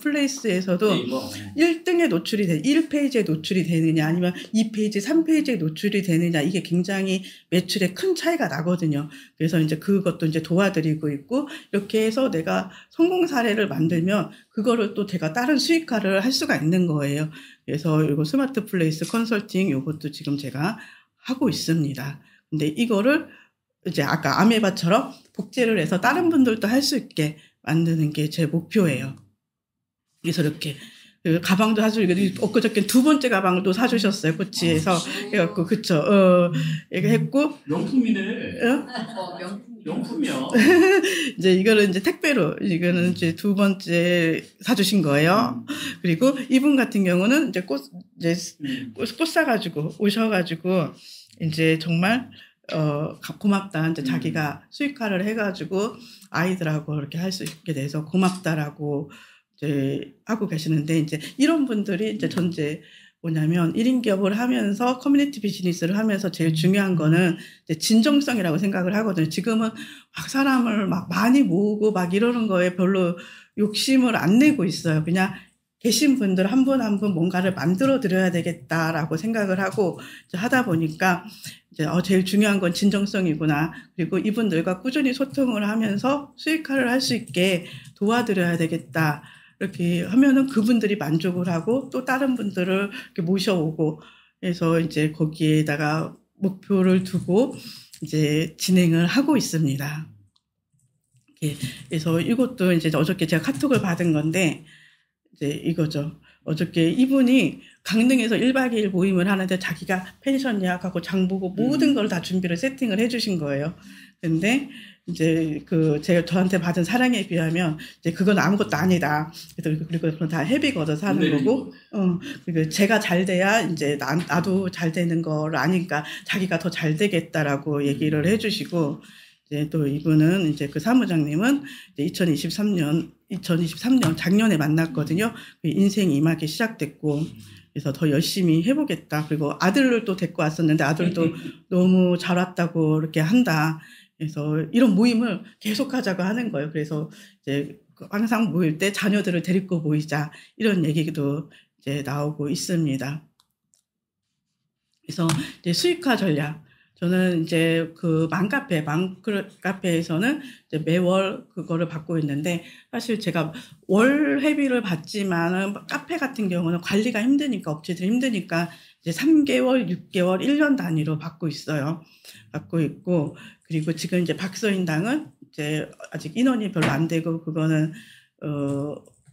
1등에 노출이 1페이지에 노출이 되느냐 아니면 2페이지, 3페이지에 노출이 되느냐 이게 굉장히 매출에 큰 차이가 나거든요. 그래서 이제 그것도 이제 도와드리고 있고 이렇게 해서 내가 성공 사례를 만들면 그거를 또 제가 다른 수익화를 할 수가 있는 거예요. 그래서 이거 스마트 플레이스 컨설팅 요것도 지금 제가 하고 있습니다. 근데 이거를 이제 아까 아메바처럼 복제를 해서 다른 분들도 할 수 있게 만드는 게 제 목표예요. 그래서 이렇게 가방도 사주고 엊그저께 2번째 가방을 또 사주셨어요. 코치에서 그래갖고 그쵸 이거 했고 명품이네. 명품이야. 이제 이거는 이제 택배로 이거는 이제 2번째 사주신 거예요. 그리고 이분 같은 경우는 이제 꽃 사가지고 오셔가지고 이제 정말 고맙다. 이제 자기가 수익화를 해가지고 아이들하고 이렇게 할 수 있게 돼서 고맙다라고 이제 하고 계시는데 이제 이런 분들이 이제 전제 뭐냐면 1인 기업을 하면서 커뮤니티 비즈니스를 하면서 제일 중요한 거는 이제 진정성이라고 생각을 하거든요. 지금은 막 사람을 막 많이 모으고 막 이러는 거에 별로 욕심을 안 내고 있어요. 그냥 계신 분들 한 분 한 분 뭔가를 만들어 드려야 되겠다라고 생각을 하고 이제 하다 보니까 이제 제일 중요한 건 진정성이구나. 그리고 이분들과 꾸준히 소통을 하면서 수익화를 할 수 있게 도와드려야 되겠다. 이렇게 하면은 그분들이 만족을 하고 또 다른 분들을 이렇게 모셔오고 해서 이제 거기에다가 목표를 두고 이제 진행을 하고 있습니다. 그래서 이것도 이제 어저께 제가 카톡을 받은 건데 이제 이거죠. 어저께 이분이 강릉에서 1박 2일 모임을 하는데 자기가 펜션 예약하고 장 보고 모든 걸 다 준비를 세팅을 해주신 거예요. 근데 이제 제가 저한테 받은 사랑에 비하면 이제 그건 아무것도 아니다. 그리고 그건 다 헤비 걷어 사는 거고, 그리고 제가 잘 돼야 이제 나도 잘 되는 걸 아니까 자기가 더 잘 되겠다라고 얘기를 해주시고, 이제 또 이분은 이제 그 사무장님은 이제 2023년 작년에 만났거든요. 인생이 임하기 시작됐고, 그래서 더 열심히 해보겠다. 그리고 아들을 또 데리고 왔었는데 아들도 너무 잘 왔다고 이렇게 한다. 그래서 이런 모임을 계속 하자고 하는 거예요. 그래서 이제 항상 모일 때 자녀들을 데리고 모이자 이런 얘기도 이제 나오고 있습니다. 그래서 이제 수익화 전략. 저는 이제 그 맘카페에서는 이제 매월 그거를 받고 있는데 사실 제가 월 회비를 받지만은 카페 같은 경우는 관리가 힘드니까 업체들이 힘드니까 이제 3개월, 6개월, 1년 단위로 받고 있어요. 받고 있고 그리고 지금 이제 박서인당은 이제 아직 인원이 별로 안 되고 그거는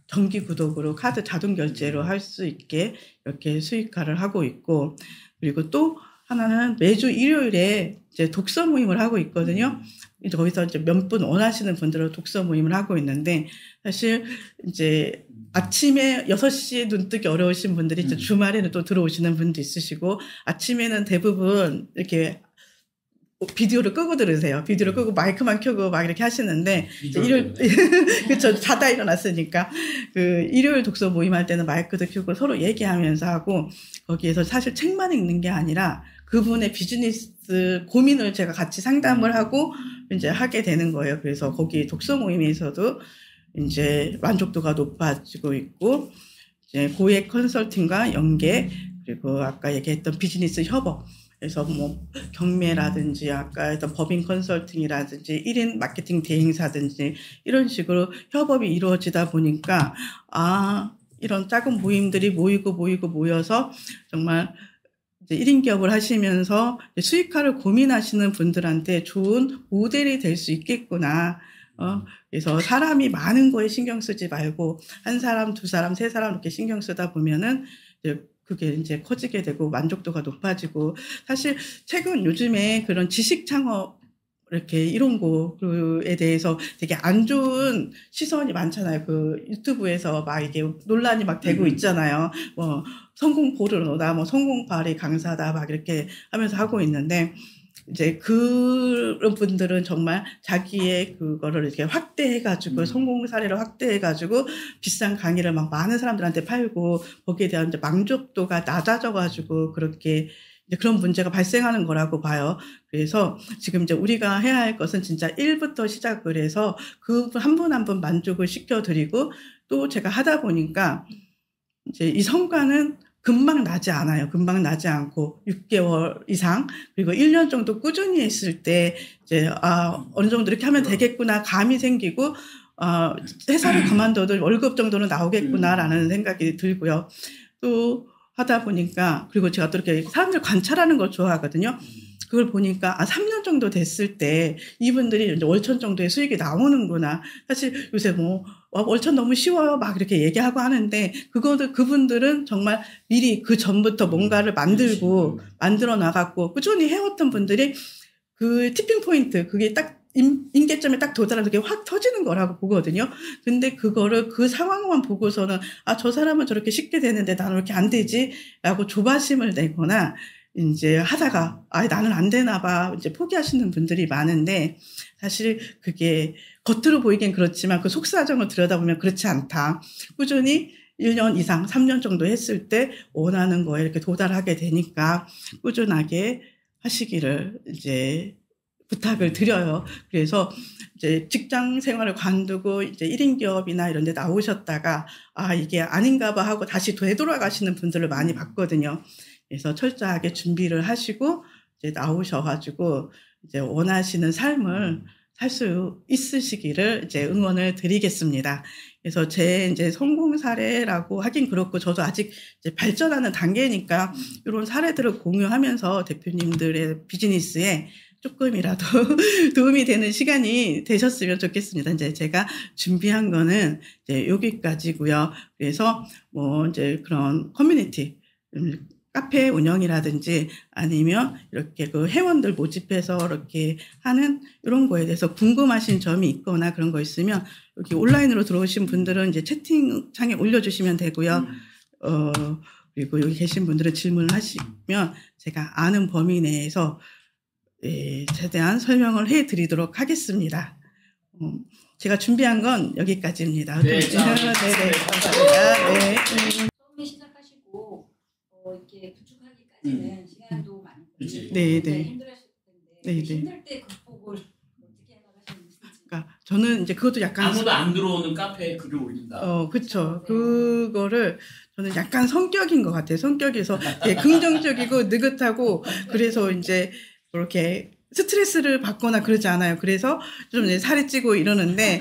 정기 구독으로 카드 자동 결제로 할 수 있게 이렇게 수익화를 하고 있고 그리고 또 하나는 매주 일요일에 이제 독서 모임을 하고 있거든요. 이제 거기서 이제 몇 분 원하시는 분들로 독서 모임을 하고 있는데 사실 이제 아침에 6시에 눈 뜨기 어려우신 분들이 이제 주말에는 또 들어오시는 분도 있으시고 아침에는 대부분 이렇게 비디오를 끄고 들으세요. 비디오를 끄고 마이크만 켜고 막 이렇게 하시는데 일요일 그렇죠. 자다 일어났으니까 그 일요일 독서 모임할 때는 마이크도 켜고 서로 얘기하면서 하고 거기에서 사실 책만 읽는 게 아니라 그분의 비즈니스 고민을 제가 같이 상담을 하고 이제 하게 되는 거예요. 그래서 거기 독서 모임에서도 이제 만족도가 높아지고 있고 이제 고액 컨설팅과 연계 그리고 아까 얘기했던 비즈니스 협업 그래서 뭐 경매라든지 아까 했던 법인 컨설팅이라든지 1인 마케팅 대행사든지 이런 식으로 협업이 이루어지다 보니까 이런 작은 모임들이 모여서 정말 이제 1인 기업을 하시면서 수익화를 고민하시는 분들한테 좋은 모델이 될 수 있겠구나. 그래서 사람이 많은 거에 신경 쓰지 말고 한 사람, 두 사람, 세 사람 이렇게 신경 쓰다 보면은 그게 이제 커지게 되고 만족도가 높아지고 사실 최근 요즘에 그런 지식 창업 이렇게 이런 거에 대해서 되게 안 좋은 시선이 많잖아요. 그 유튜브에서 막 이게 논란이 막 되고 있잖아요. 뭐 성공 포르노다, 뭐 성공 발휘 강사다 막 이렇게 하면서 하고 있는데 이제 그런 분들은 정말 자기의 그거를 이렇게 확대해가지고 성공 사례를 확대해가지고 비싼 강의를 막 많은 사람들한테 팔고 거기에 대한 이제 만족도가 낮아져가지고 그렇게 이제 그런 문제가 발생하는 거라고 봐요. 그래서 지금 이제 우리가 해야 할 것은 진짜 1부터 시작을 해서 그 한 분 한 분 만족을 시켜드리고 또 제가 하다 보니까 이제 이 성과는 금방 나지 않아요. 금방 나지 않고 6개월 이상 그리고 1년 정도 꾸준히 했을 때 이제 어느 정도 이렇게 하면 되겠구나 감이 생기고 회사를 그만둬도 월급 정도는 나오겠구나라는 생각이 들고요. 또 하다 보니까 그리고 제가 또 이렇게 사람들 관찰하는 걸 좋아하거든요. 그걸 보니까 3년 정도 됐을 때 이분들이 이제 월천 정도의 수익이 나오는구나. 사실 요새 뭐 월천 너무 쉬워요 막 이렇게 얘기하고 하는데 그분들은 정말 미리 그 전부터 뭔가를 만들고 만들어 나갔고 꾸준히 해왔던 분들이 그 티핑 포인트 그게 딱 임계점에 딱 도달하면 그게 확 터지는 거라고 보거든요. 근데 그거를 그 상황만 보고서는 저 사람은 저렇게 쉽게 되는데 나는 왜 이렇게 안 되지? 라고 조바심을 내거나 이제 하다가 나는 안 되나 봐 이제 포기하시는 분들이 많은데 사실 그게 겉으로 보이긴 그렇지만 그 속사정을 들여다보면 그렇지 않다. 꾸준히 1년 이상 3년 정도 했을 때 원하는 거에 이렇게 도달하게 되니까 꾸준하게 하시기를 이제 부탁을 드려요. 그래서 이제 직장 생활을 관두고 이제 1인 기업이나 이런 데 나오셨다가 이게 아닌가 봐 하고 다시 되돌아가시는 분들을 많이 봤거든요. 그래서 철저하게 준비를 하시고 이제 나오셔가지고 이제 원하시는 삶을 살 수 있으시기를 이제 응원을 드리겠습니다. 그래서 제 이제 성공 사례라고 하긴 그렇고 저도 아직 이제 발전하는 단계니까 이런 사례들을 공유하면서 대표님들의 비즈니스에 조금이라도 도움이 되는 시간이 되셨으면 좋겠습니다. 이제 제가 준비한 거는 이제 여기까지고요. 그래서 뭐 이제 그런 커뮤니티 카페 운영이라든지 아니면 이렇게 그 회원들 모집해서 이렇게 하는 이런 거에 대해서 궁금하신 점이 있거나 그런 거 있으면 여기 온라인으로 들어오신 분들은 이제 채팅창에 올려주시면 되고요. 그리고 여기 계신 분들은 질문을 하시면 제가 아는 범위 내에서 최대한 설명을 해드리도록 하겠습니다. 제가 준비한 건 여기까지입니다. 네, 네, 감사합니다. 네. 처음에 시작하시고 이렇게 구축하기까지는 시간도 많이 걸리고 네, 힘들었을 텐데 힘들 때 극복을 어떻게 해나가셨는지. 그러니까 저는 이제 그것도 약간 아무도 안 들어오는 카페에 글을 올린다. 그렇죠. 그거를 저는 약간 성격인 것 같아요. 성격에서 긍정적이고 느긋하고 그래서 이제 그렇게 스트레스를 받거나 그러지 않아요. 그래서 좀 이제 살이 찌고 이러는데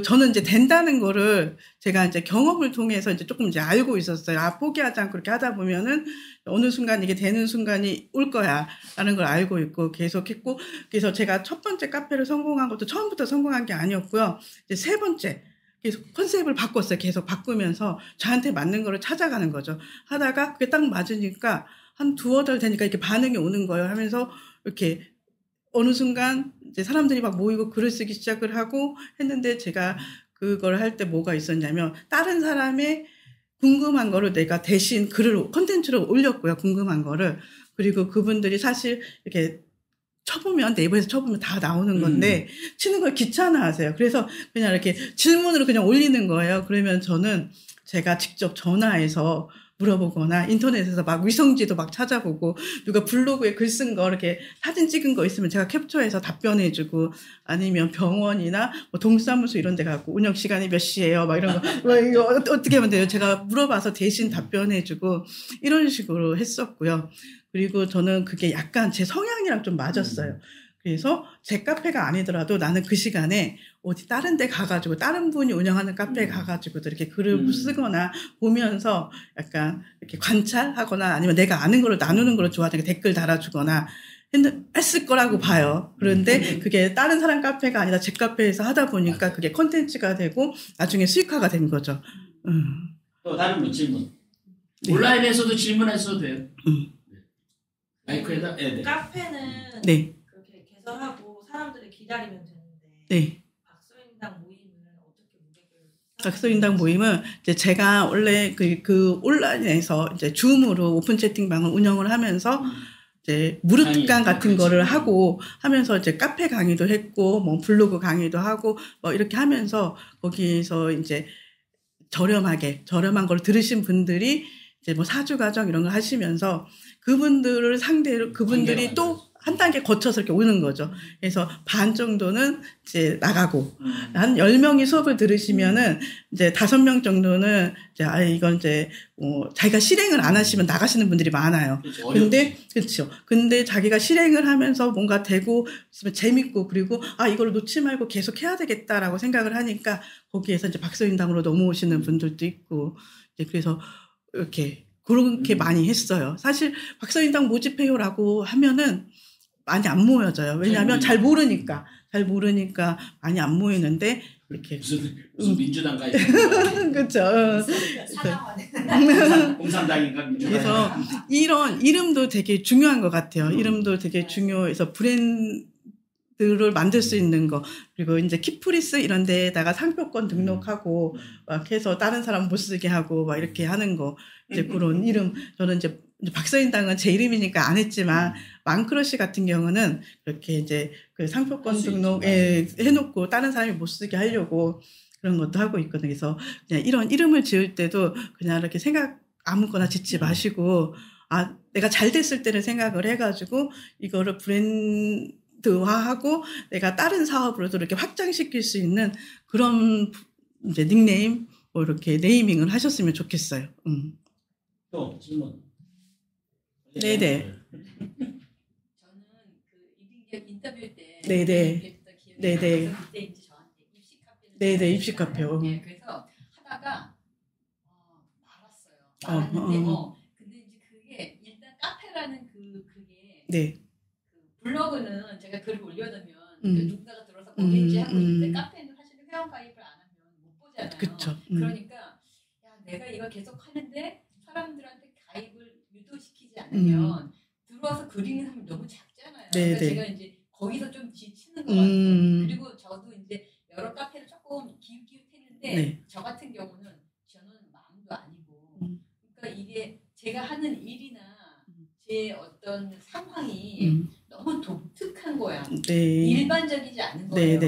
저는 이제 된다는 거를 제가 이제 경험을 통해서 이제 조금 이제 알고 있었어요. 포기하지 않고 그렇게 하다 보면은 어느 순간 이게 되는 순간이 올 거야. 라는 걸 알고 있고 계속 했고, 그래서 제가 첫 번째 카페를 성공한 것도 처음부터 성공한 게 아니었고요. 이제 세 번째. 계속 컨셉을 바꿨어요. 계속 바꾸면서 저한테 맞는 거를 찾아가는 거죠. 하다가 그게 딱 맞으니까 한 두어 달 되니까 이렇게 반응이 오는 거예요. 하면서 이렇게 어느 순간 이제 사람들이 막 모이고 글을 쓰기 시작을 하고 했는데 제가 그걸 할 때 뭐가 있었냐면 다른 사람의 궁금한 거를 내가 대신 콘텐츠를 올렸고요. 궁금한 거를. 그리고 그분들이 사실 이렇게 네이버에서 쳐보면 다 나오는 건데 치는 걸 귀찮아하세요. 그래서 그냥 이렇게 질문으로 그냥 올리는 거예요. 그러면 저는 제가 직접 전화해서 물어보거나 인터넷에서 막 위성지도 막 찾아보고 누가 블로그에 글 쓴 거 이렇게 사진 찍은 거 있으면 제가 캡처해서 답변해주고 아니면 병원이나 뭐 동사무소 이런 데 가고 운영 시간이 몇 시예요? 막 이런 거 이거 어떻게 하면 돼요? 제가 물어봐서 대신 답변해주고 이런 식으로 했었고요. 그리고 저는 그게 약간 제 성향이랑 좀 맞았어요. 그래서 제 카페가 아니더라도 나는 그 시간에 어디 다른 데 가가지고 다른 분이 운영하는 카페에 가가지고도 이렇게 글을 쓰거나 보면서 약간 이렇게 관찰하거나 아니면 내가 아는 거를 나누는 걸 좋아하니까 댓글 달아주거나 했을 거라고 봐요. 그런데 그게 다른 사람 카페가 아니라 제 카페에서 하다 보니까 그게 콘텐츠가 되고 나중에 수익화가 된 거죠. 또 다른 질문. 네. 온라인에서도 질문하셔도 돼요. 마이크에다. 네. 카페는 그렇게 개설하고 사람들이 기다리면 되는데 네. 박소인당 모임은 어떻게 무객을 박소인당 모임은 이제 제가 원래 그 온라인에서 이제 줌으로 오픈 채팅방을 운영을 하면서 이제 무료특강 같은 거를 하고 하면서 이제 카페 강의도 했고 뭐 블로그 강의도 하고 뭐 이렇게 하면서 거기에서 이제 저렴한 걸 들으신 분들이 이제 뭐 사주 과정 이런 거 하시면서 그분들을 상대로 그분들이 또 한 단계 거쳐서 이렇게 오는 거죠. 그래서 반 정도는 이제 나가고 한 10명이 수업을 들으시면은 이제 5명 정도는 이제 이건 이제 자기가 실행을 안 하시면 나가시는 분들이 많아요. 근데 그렇죠. 근데 자기가 실행을 하면서 뭔가 되고 있으면 재밌고 그리고 이걸 놓지 말고 계속 해야 되겠다라고 생각을 하니까 거기에서 이제 박소인당으로 넘어오시는 분들도 있고 이제 그래서 이렇게 그렇게 많이 했어요. 사실 박소인당 모집해요라고 하면은 많이 안 모여져요. 왜냐하면 잘 모르니까 많이 안 모이는데 이렇게 무슨 민주당가 그렇죠. 공산당인가 민주당. 그래서 이런 이름도 되게 중요한 것 같아요. 이름도 되게 중요해서 브랜드를 만들 수 있는 거 그리고 이제 키프리스 이런 데에다가 상표권 등록하고 막 해서 다른 사람 못 쓰게 하고 막 이렇게 하는 거 이제 그런 이름 저는 이제 박소인당은 제 이름이니까 안 했지만 망크러쉬 같은 경우는 그렇게 이제 그 상표권 등록 해놓고 다른 사람이 못 쓰게 하려고 그런 것도 하고 있거든요. 그래서 그냥 이런 이름을 지을 때도 그냥 이렇게 생각 아무거나 짓지 마시고 내가 잘 됐을 때를 생각을 해가지고 이거를 브랜드화하고 내가 다른 사업으로도 이렇게 확장시킬 수 있는 그런 이제 닉네임 뭐 이렇게 네이밍을 하셨으면 좋겠어요. 또 질문. 네네. 저는 그 이등기업 인터뷰 때 네네. 네네. 그때 이제 저한테 입시 카페 네네 입시 카페요. 네, 그래서 하다가 말았는데 근데 이제 그게 일단 카페라는 그게 네. 그 블로그는 제가 글을 올려놓으면 누군가가 들어서 뭐겠지 하고 있는데 카페는 사실은 회원 가입을 안 하면 못 보잖아요. 그쵸. 그러니까 내가 이걸 계속 하는데 사람들한테 가입을 유도시키지 않으면 들어와서 그리는 사람이 너무 작잖아요. 그러니까 제가 이제 거기서 좀 지치는 것 같아요. 그리고 저도 이제 여러 카페를 조금 기웃기웃했는데 저 같은 경우는 저는 마음도 아니고 그러니까 이게 제가 하는 일이나 제 어떤 상황이 너무 독특한 거야. 일반적이지 않은 거예요.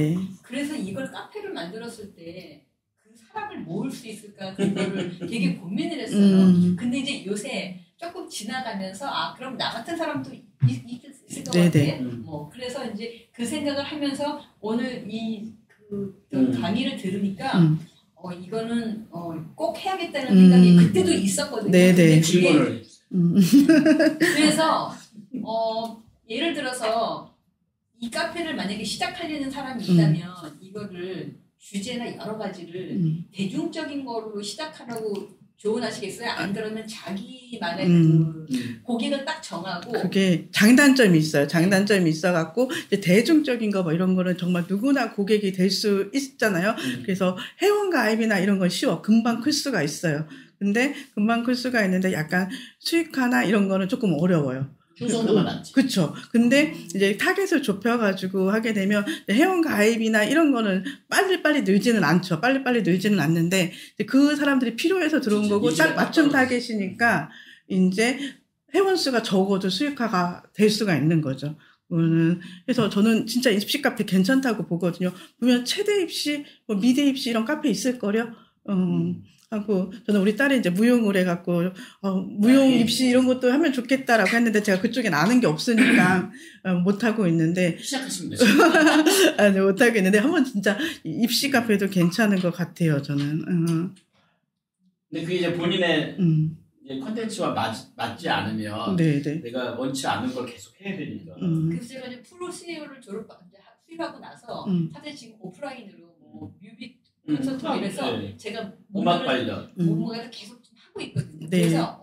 그래서 이걸 카페를 만들었을 때 그 사람을 모을 수 있을까 그거를 되게 고민을 했어요. 근데 이제 요새 조금 지나가면서 그럼 나 같은 사람도 있을 것 같아. 뭐 그래서 이제 그 생각을 하면서 오늘 강의를 들으니까 이거는 꼭 해야겠다는 생각이 그때도 있었거든요. 네네. 질문을. 그래서 예를 들어서 이 카페를 만약에 시작하려는 사람이 있다면 이거를 주제나 여러 가지를 대중적인 거로 시작하라고 조언하시겠어요? 안 그러면 자기만의 그 고객을 딱 정하고 그게 장단점이 있어요. 장단점이 있어갖고 이제 대중적인 거 뭐 이런 거는 정말 누구나 고객이 될 수 있잖아요. 그래서 회원 가입이나 이런 건 쉬워. 금방 클 수가 있어요. 근데 금방 클 수가 있는데 약간 수익화나 이런 거는 조금 어려워요. 효소는 많지. 그렇죠. 근데 이제 타겟을 좁혀가지고 하게 되면 회원 가입이나 이런 거는 빨리빨리 늘지는 않죠. 빨리빨리 늘지는 않는데 그 사람들이 필요해서 들어온 거고 딱 맞춤 타겟이니까 이제 회원 수가 적어도 수익화가 될 수가 있는 거죠. 그래서 저는 진짜 입시 카페 괜찮다고 보거든요. 보면 최대 입시, 뭐 미대 입시 이런 카페 있을 거요. 하고 저는 우리 딸이 이제 무용을 해갖고 무용 입시 이런 것도 하면 좋겠다라고 했는데 제가 그쪽엔 아는 게 없으니까 못 하고 있는데 시작하시면 되죠. 네, 못 하고 있는데 한번 진짜 입시 카페도 괜찮은 것 같아요. 저는. 근데 그게 이제 본인의 이제 컨텐츠와 맞지 않으면 네네. 내가 원치 않은 걸 계속 해야 되니까. 그래서 제가 이제 프로 CEO를 수입하고 나서 사실 지금 오프라인으로 뭐 뮤비 콘서트 이래서 제가 음악 관련 뭔가를 계속 좀 하고 있거든요. 그래서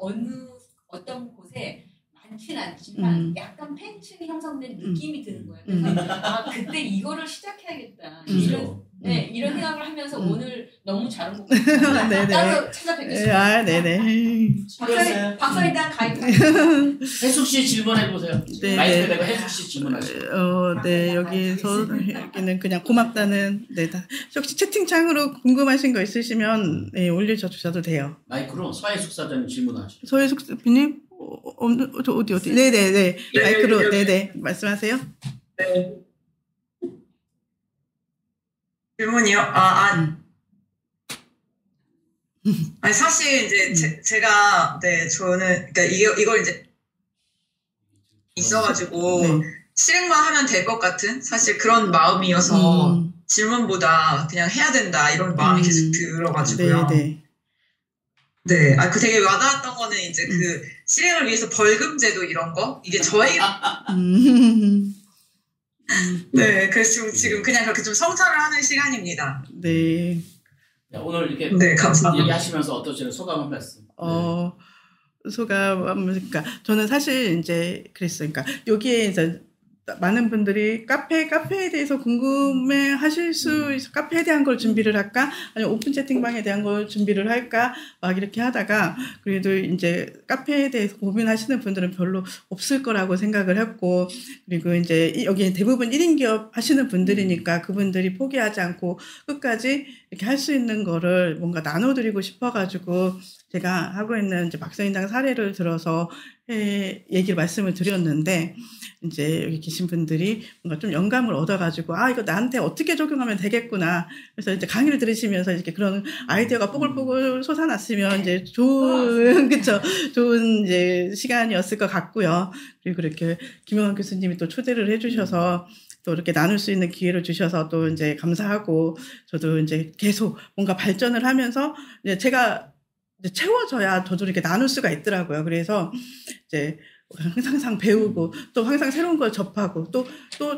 어떤 곳에 많지는 않지만 약간 팬층이 형성된 느낌이 드는 거예요. 그래서 그때 이거를 시작해야겠다. 이런 생각을 하면서 오늘 너무 잘 온 것 같아요. 따로 찾아뵙겠습니다. 네네. 박사에 대한 가입. 혜숙 씨 질문해 보세요. 마이크 대고 혜숙 씨 질문하세요. 네, 여기는 그냥 고맙다는, 혹시 채팅창으로 궁금하신 거 있으시면, 올려주셔도 돼요. 마이크로 서혜숙 사장님 질문하시죠. 서혜숙 대표님? 어디? 네네네. 마이크로, 네네. 말씀하세요. 네. 질문이요? 아니, 사실 이제 제가, 저는, 그러니까 이걸 이제 있어가지고 실행만 하면 될 것 같은 사실 그런 마음이어서 질문보다 그냥 해야 된다 이런 마음이 계속 들어가지고요. 네, 그 되게 와닿았던 거는 이제 그 실행을 위해서 벌금제도 이런 거 이게 저희 네, 그래서 지금 그냥 그렇게 좀 성찰을 하는 시간입니다. 네. 오늘 이렇게 감사합니다. 얘기하시면서 어떠세요? 소감 한 말씀. 소감, 그러니까 저는 사실 이제 그랬어요. 그러니까 여기에 이제 많은 분들이 카페에 대해서 궁금해 하실 수 있어. 카페에 대한 걸 준비를 할까? 아니면 오픈 채팅방에 대한 걸 준비를 할까? 막 이렇게 하다가, 그래도 이제 카페에 대해서 고민하시는 분들은 별로 없을 거라고 생각을 했고, 그리고 이제 여기 대부분 1인 기업 하시는 분들이니까 그분들이 포기하지 않고 끝까지 이렇게 할 수 있는 거를 뭔가 나눠드리고 싶어가지고, 제가 하고 있는 이제 박사인당 사례를 들어서 말씀을 드렸는데, 이제 여기 계신 분들이 뭔가 좀 영감을 얻어가지고, 이거 나한테 어떻게 적용하면 되겠구나. 그래서 이제 강의를 들으시면서 이렇게 그런 아이디어가 뽀글뽀글 솟아났으면 이제 좋은 이제 시간이었을 것 같고요. 그리고 이렇게 김영환 교수님이 또 초대를 해주셔서 또 이렇게 나눌 수 있는 기회를 주셔서 또 이제 감사하고, 저도 이제 계속 뭔가 발전을 하면서 이제 제가 채워져야 저도 이렇게 나눌 수가 있더라고요. 그래서 이제 항상 배우고 또 항상 새로운 걸 접하고 또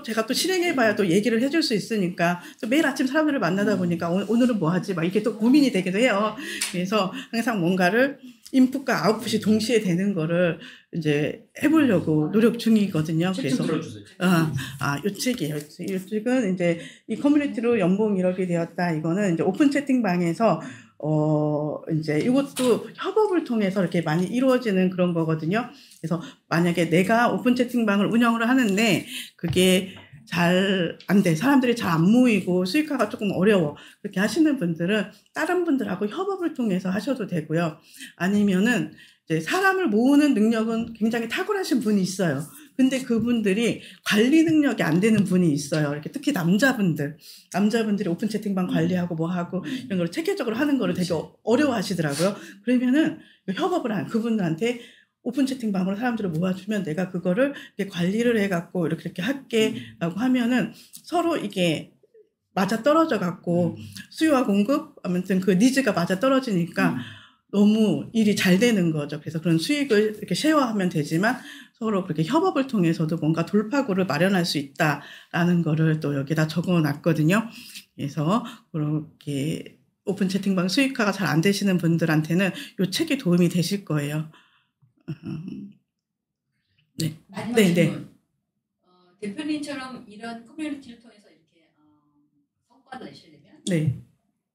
제가 또 실행해봐야 또 얘기를 해줄 수 있으니까 또 매일 아침 사람들을 만나다 보니까 오늘은 뭐 하지? 막 이렇게 또 고민이 되기도 해요. 그래서 항상 뭔가를 인풋과 아웃풋이 동시에 되는 거를 이제 해보려고 노력 중이거든요. 그래서 요 책이에요. 이 책은 이제 이 커뮤니티로 연봉 1억이 되었다. 이거는 이제 오픈 채팅방에서 이제 이것도 협업을 통해서 이렇게 많이 이루어지는 그런 거거든요. 그래서 만약에 내가 오픈 채팅방을 운영을 하는데 그게 잘 안 돼. 사람들이 잘 안 모이고 수익화가 조금 어려워. 그렇게 하시는 분들은 다른 분들하고 협업을 통해서 하셔도 되고요. 아니면은 이제 사람을 모으는 능력은 굉장히 탁월하신 분이 있어요. 근데 그분들이 관리 능력이 안 되는 분이 있어요. 이렇게 특히 남자분들이 오픈 채팅방 관리하고 뭐 하고 이런 걸 체계적으로 하는 거를 되게 어려워하시더라고요. 그러면은 협업을 한 그분들한테 오픈 채팅방으로 사람들을 모아주면 내가 그거를 이렇게 관리를 해갖고 이렇게 할게라고 하면은 서로 이게 맞아 떨어져 갖고 수요와 공급 아무튼 그 니즈가 맞아 떨어지니까 너무 일이 잘 되는 거죠. 그래서 그런 수익을 이렇게 쉐어하면 되지만 서로 그렇게 협업을 통해서도 뭔가 돌파구를 마련할 수 있다라는 거를 또 여기다 적어 놨거든요. 그래서 그렇게 오픈 채팅방 수익화가 잘 안 되시는 분들한테는 이 책이 도움이 되실 거예요. 네. 마지막 질문. 대표님처럼 이런 커뮤니티를 통해서 이렇게 성과를 내시려면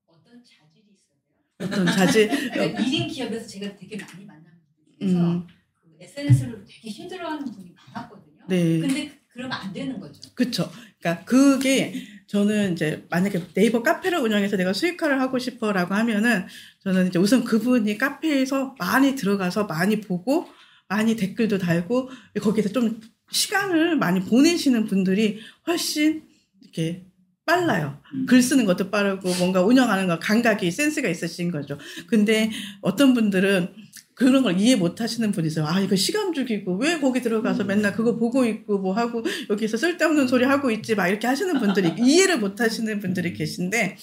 어떤 자질이 있어요? 어떤 자질? 1인 기업에서 제가 되게 많이 만나는 분들 중에서 그 SNS를 되게 힘들어하는 분이 많았거든요. 근데 그러면 안 되는 거죠. 그렇죠. 그러니까 그게 저는 이제 만약에 네이버 카페를 운영해서 내가 수익화를 하고 싶어라고 하면은 저는 이제 우선 그분이 카페에서 많이 들어가서 많이 보고 많이 댓글도 달고 거기서 좀 시간을 많이 보내시는 분들이 훨씬 이렇게 빨라요. 글 쓰는 것도 빠르고 뭔가 운영하는 거 감각이 센스가 있으신 거죠. 근데 어떤 분들은 그런 걸 이해 못 하시는 분이 있어요. 이거 시간 죽이고 왜 거기 들어가서 맨날 그거 보고 있고 뭐 하고 여기서 쓸데없는 소리 하고 있지 막 이렇게 하시는 분들이 이해를 못 하시는 분들이 계신데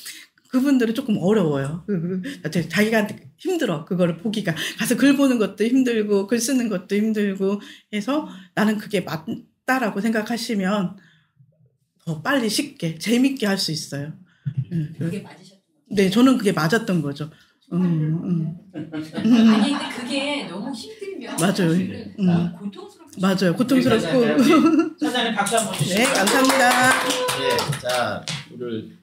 그분들은 조금 어려워요. 자기가 힘들어. 그거를 보기가. 가서 글 보는 것도 힘들고 글 쓰는 것도 힘들고 해서 나는 그게 맞다라고 생각하시면 더 빨리 쉽게 재밌게 할 수 있어요. 그게 맞으셨던 거죠? 네, 저는 그게 맞았던 거죠. 아니 근데 그게 너무 힘들면 맞아요. 고통스럽고 맞아요. 고통스럽고. 사장님 박수 한번 주시죠. 네, 감사합니다. 네, 자 오늘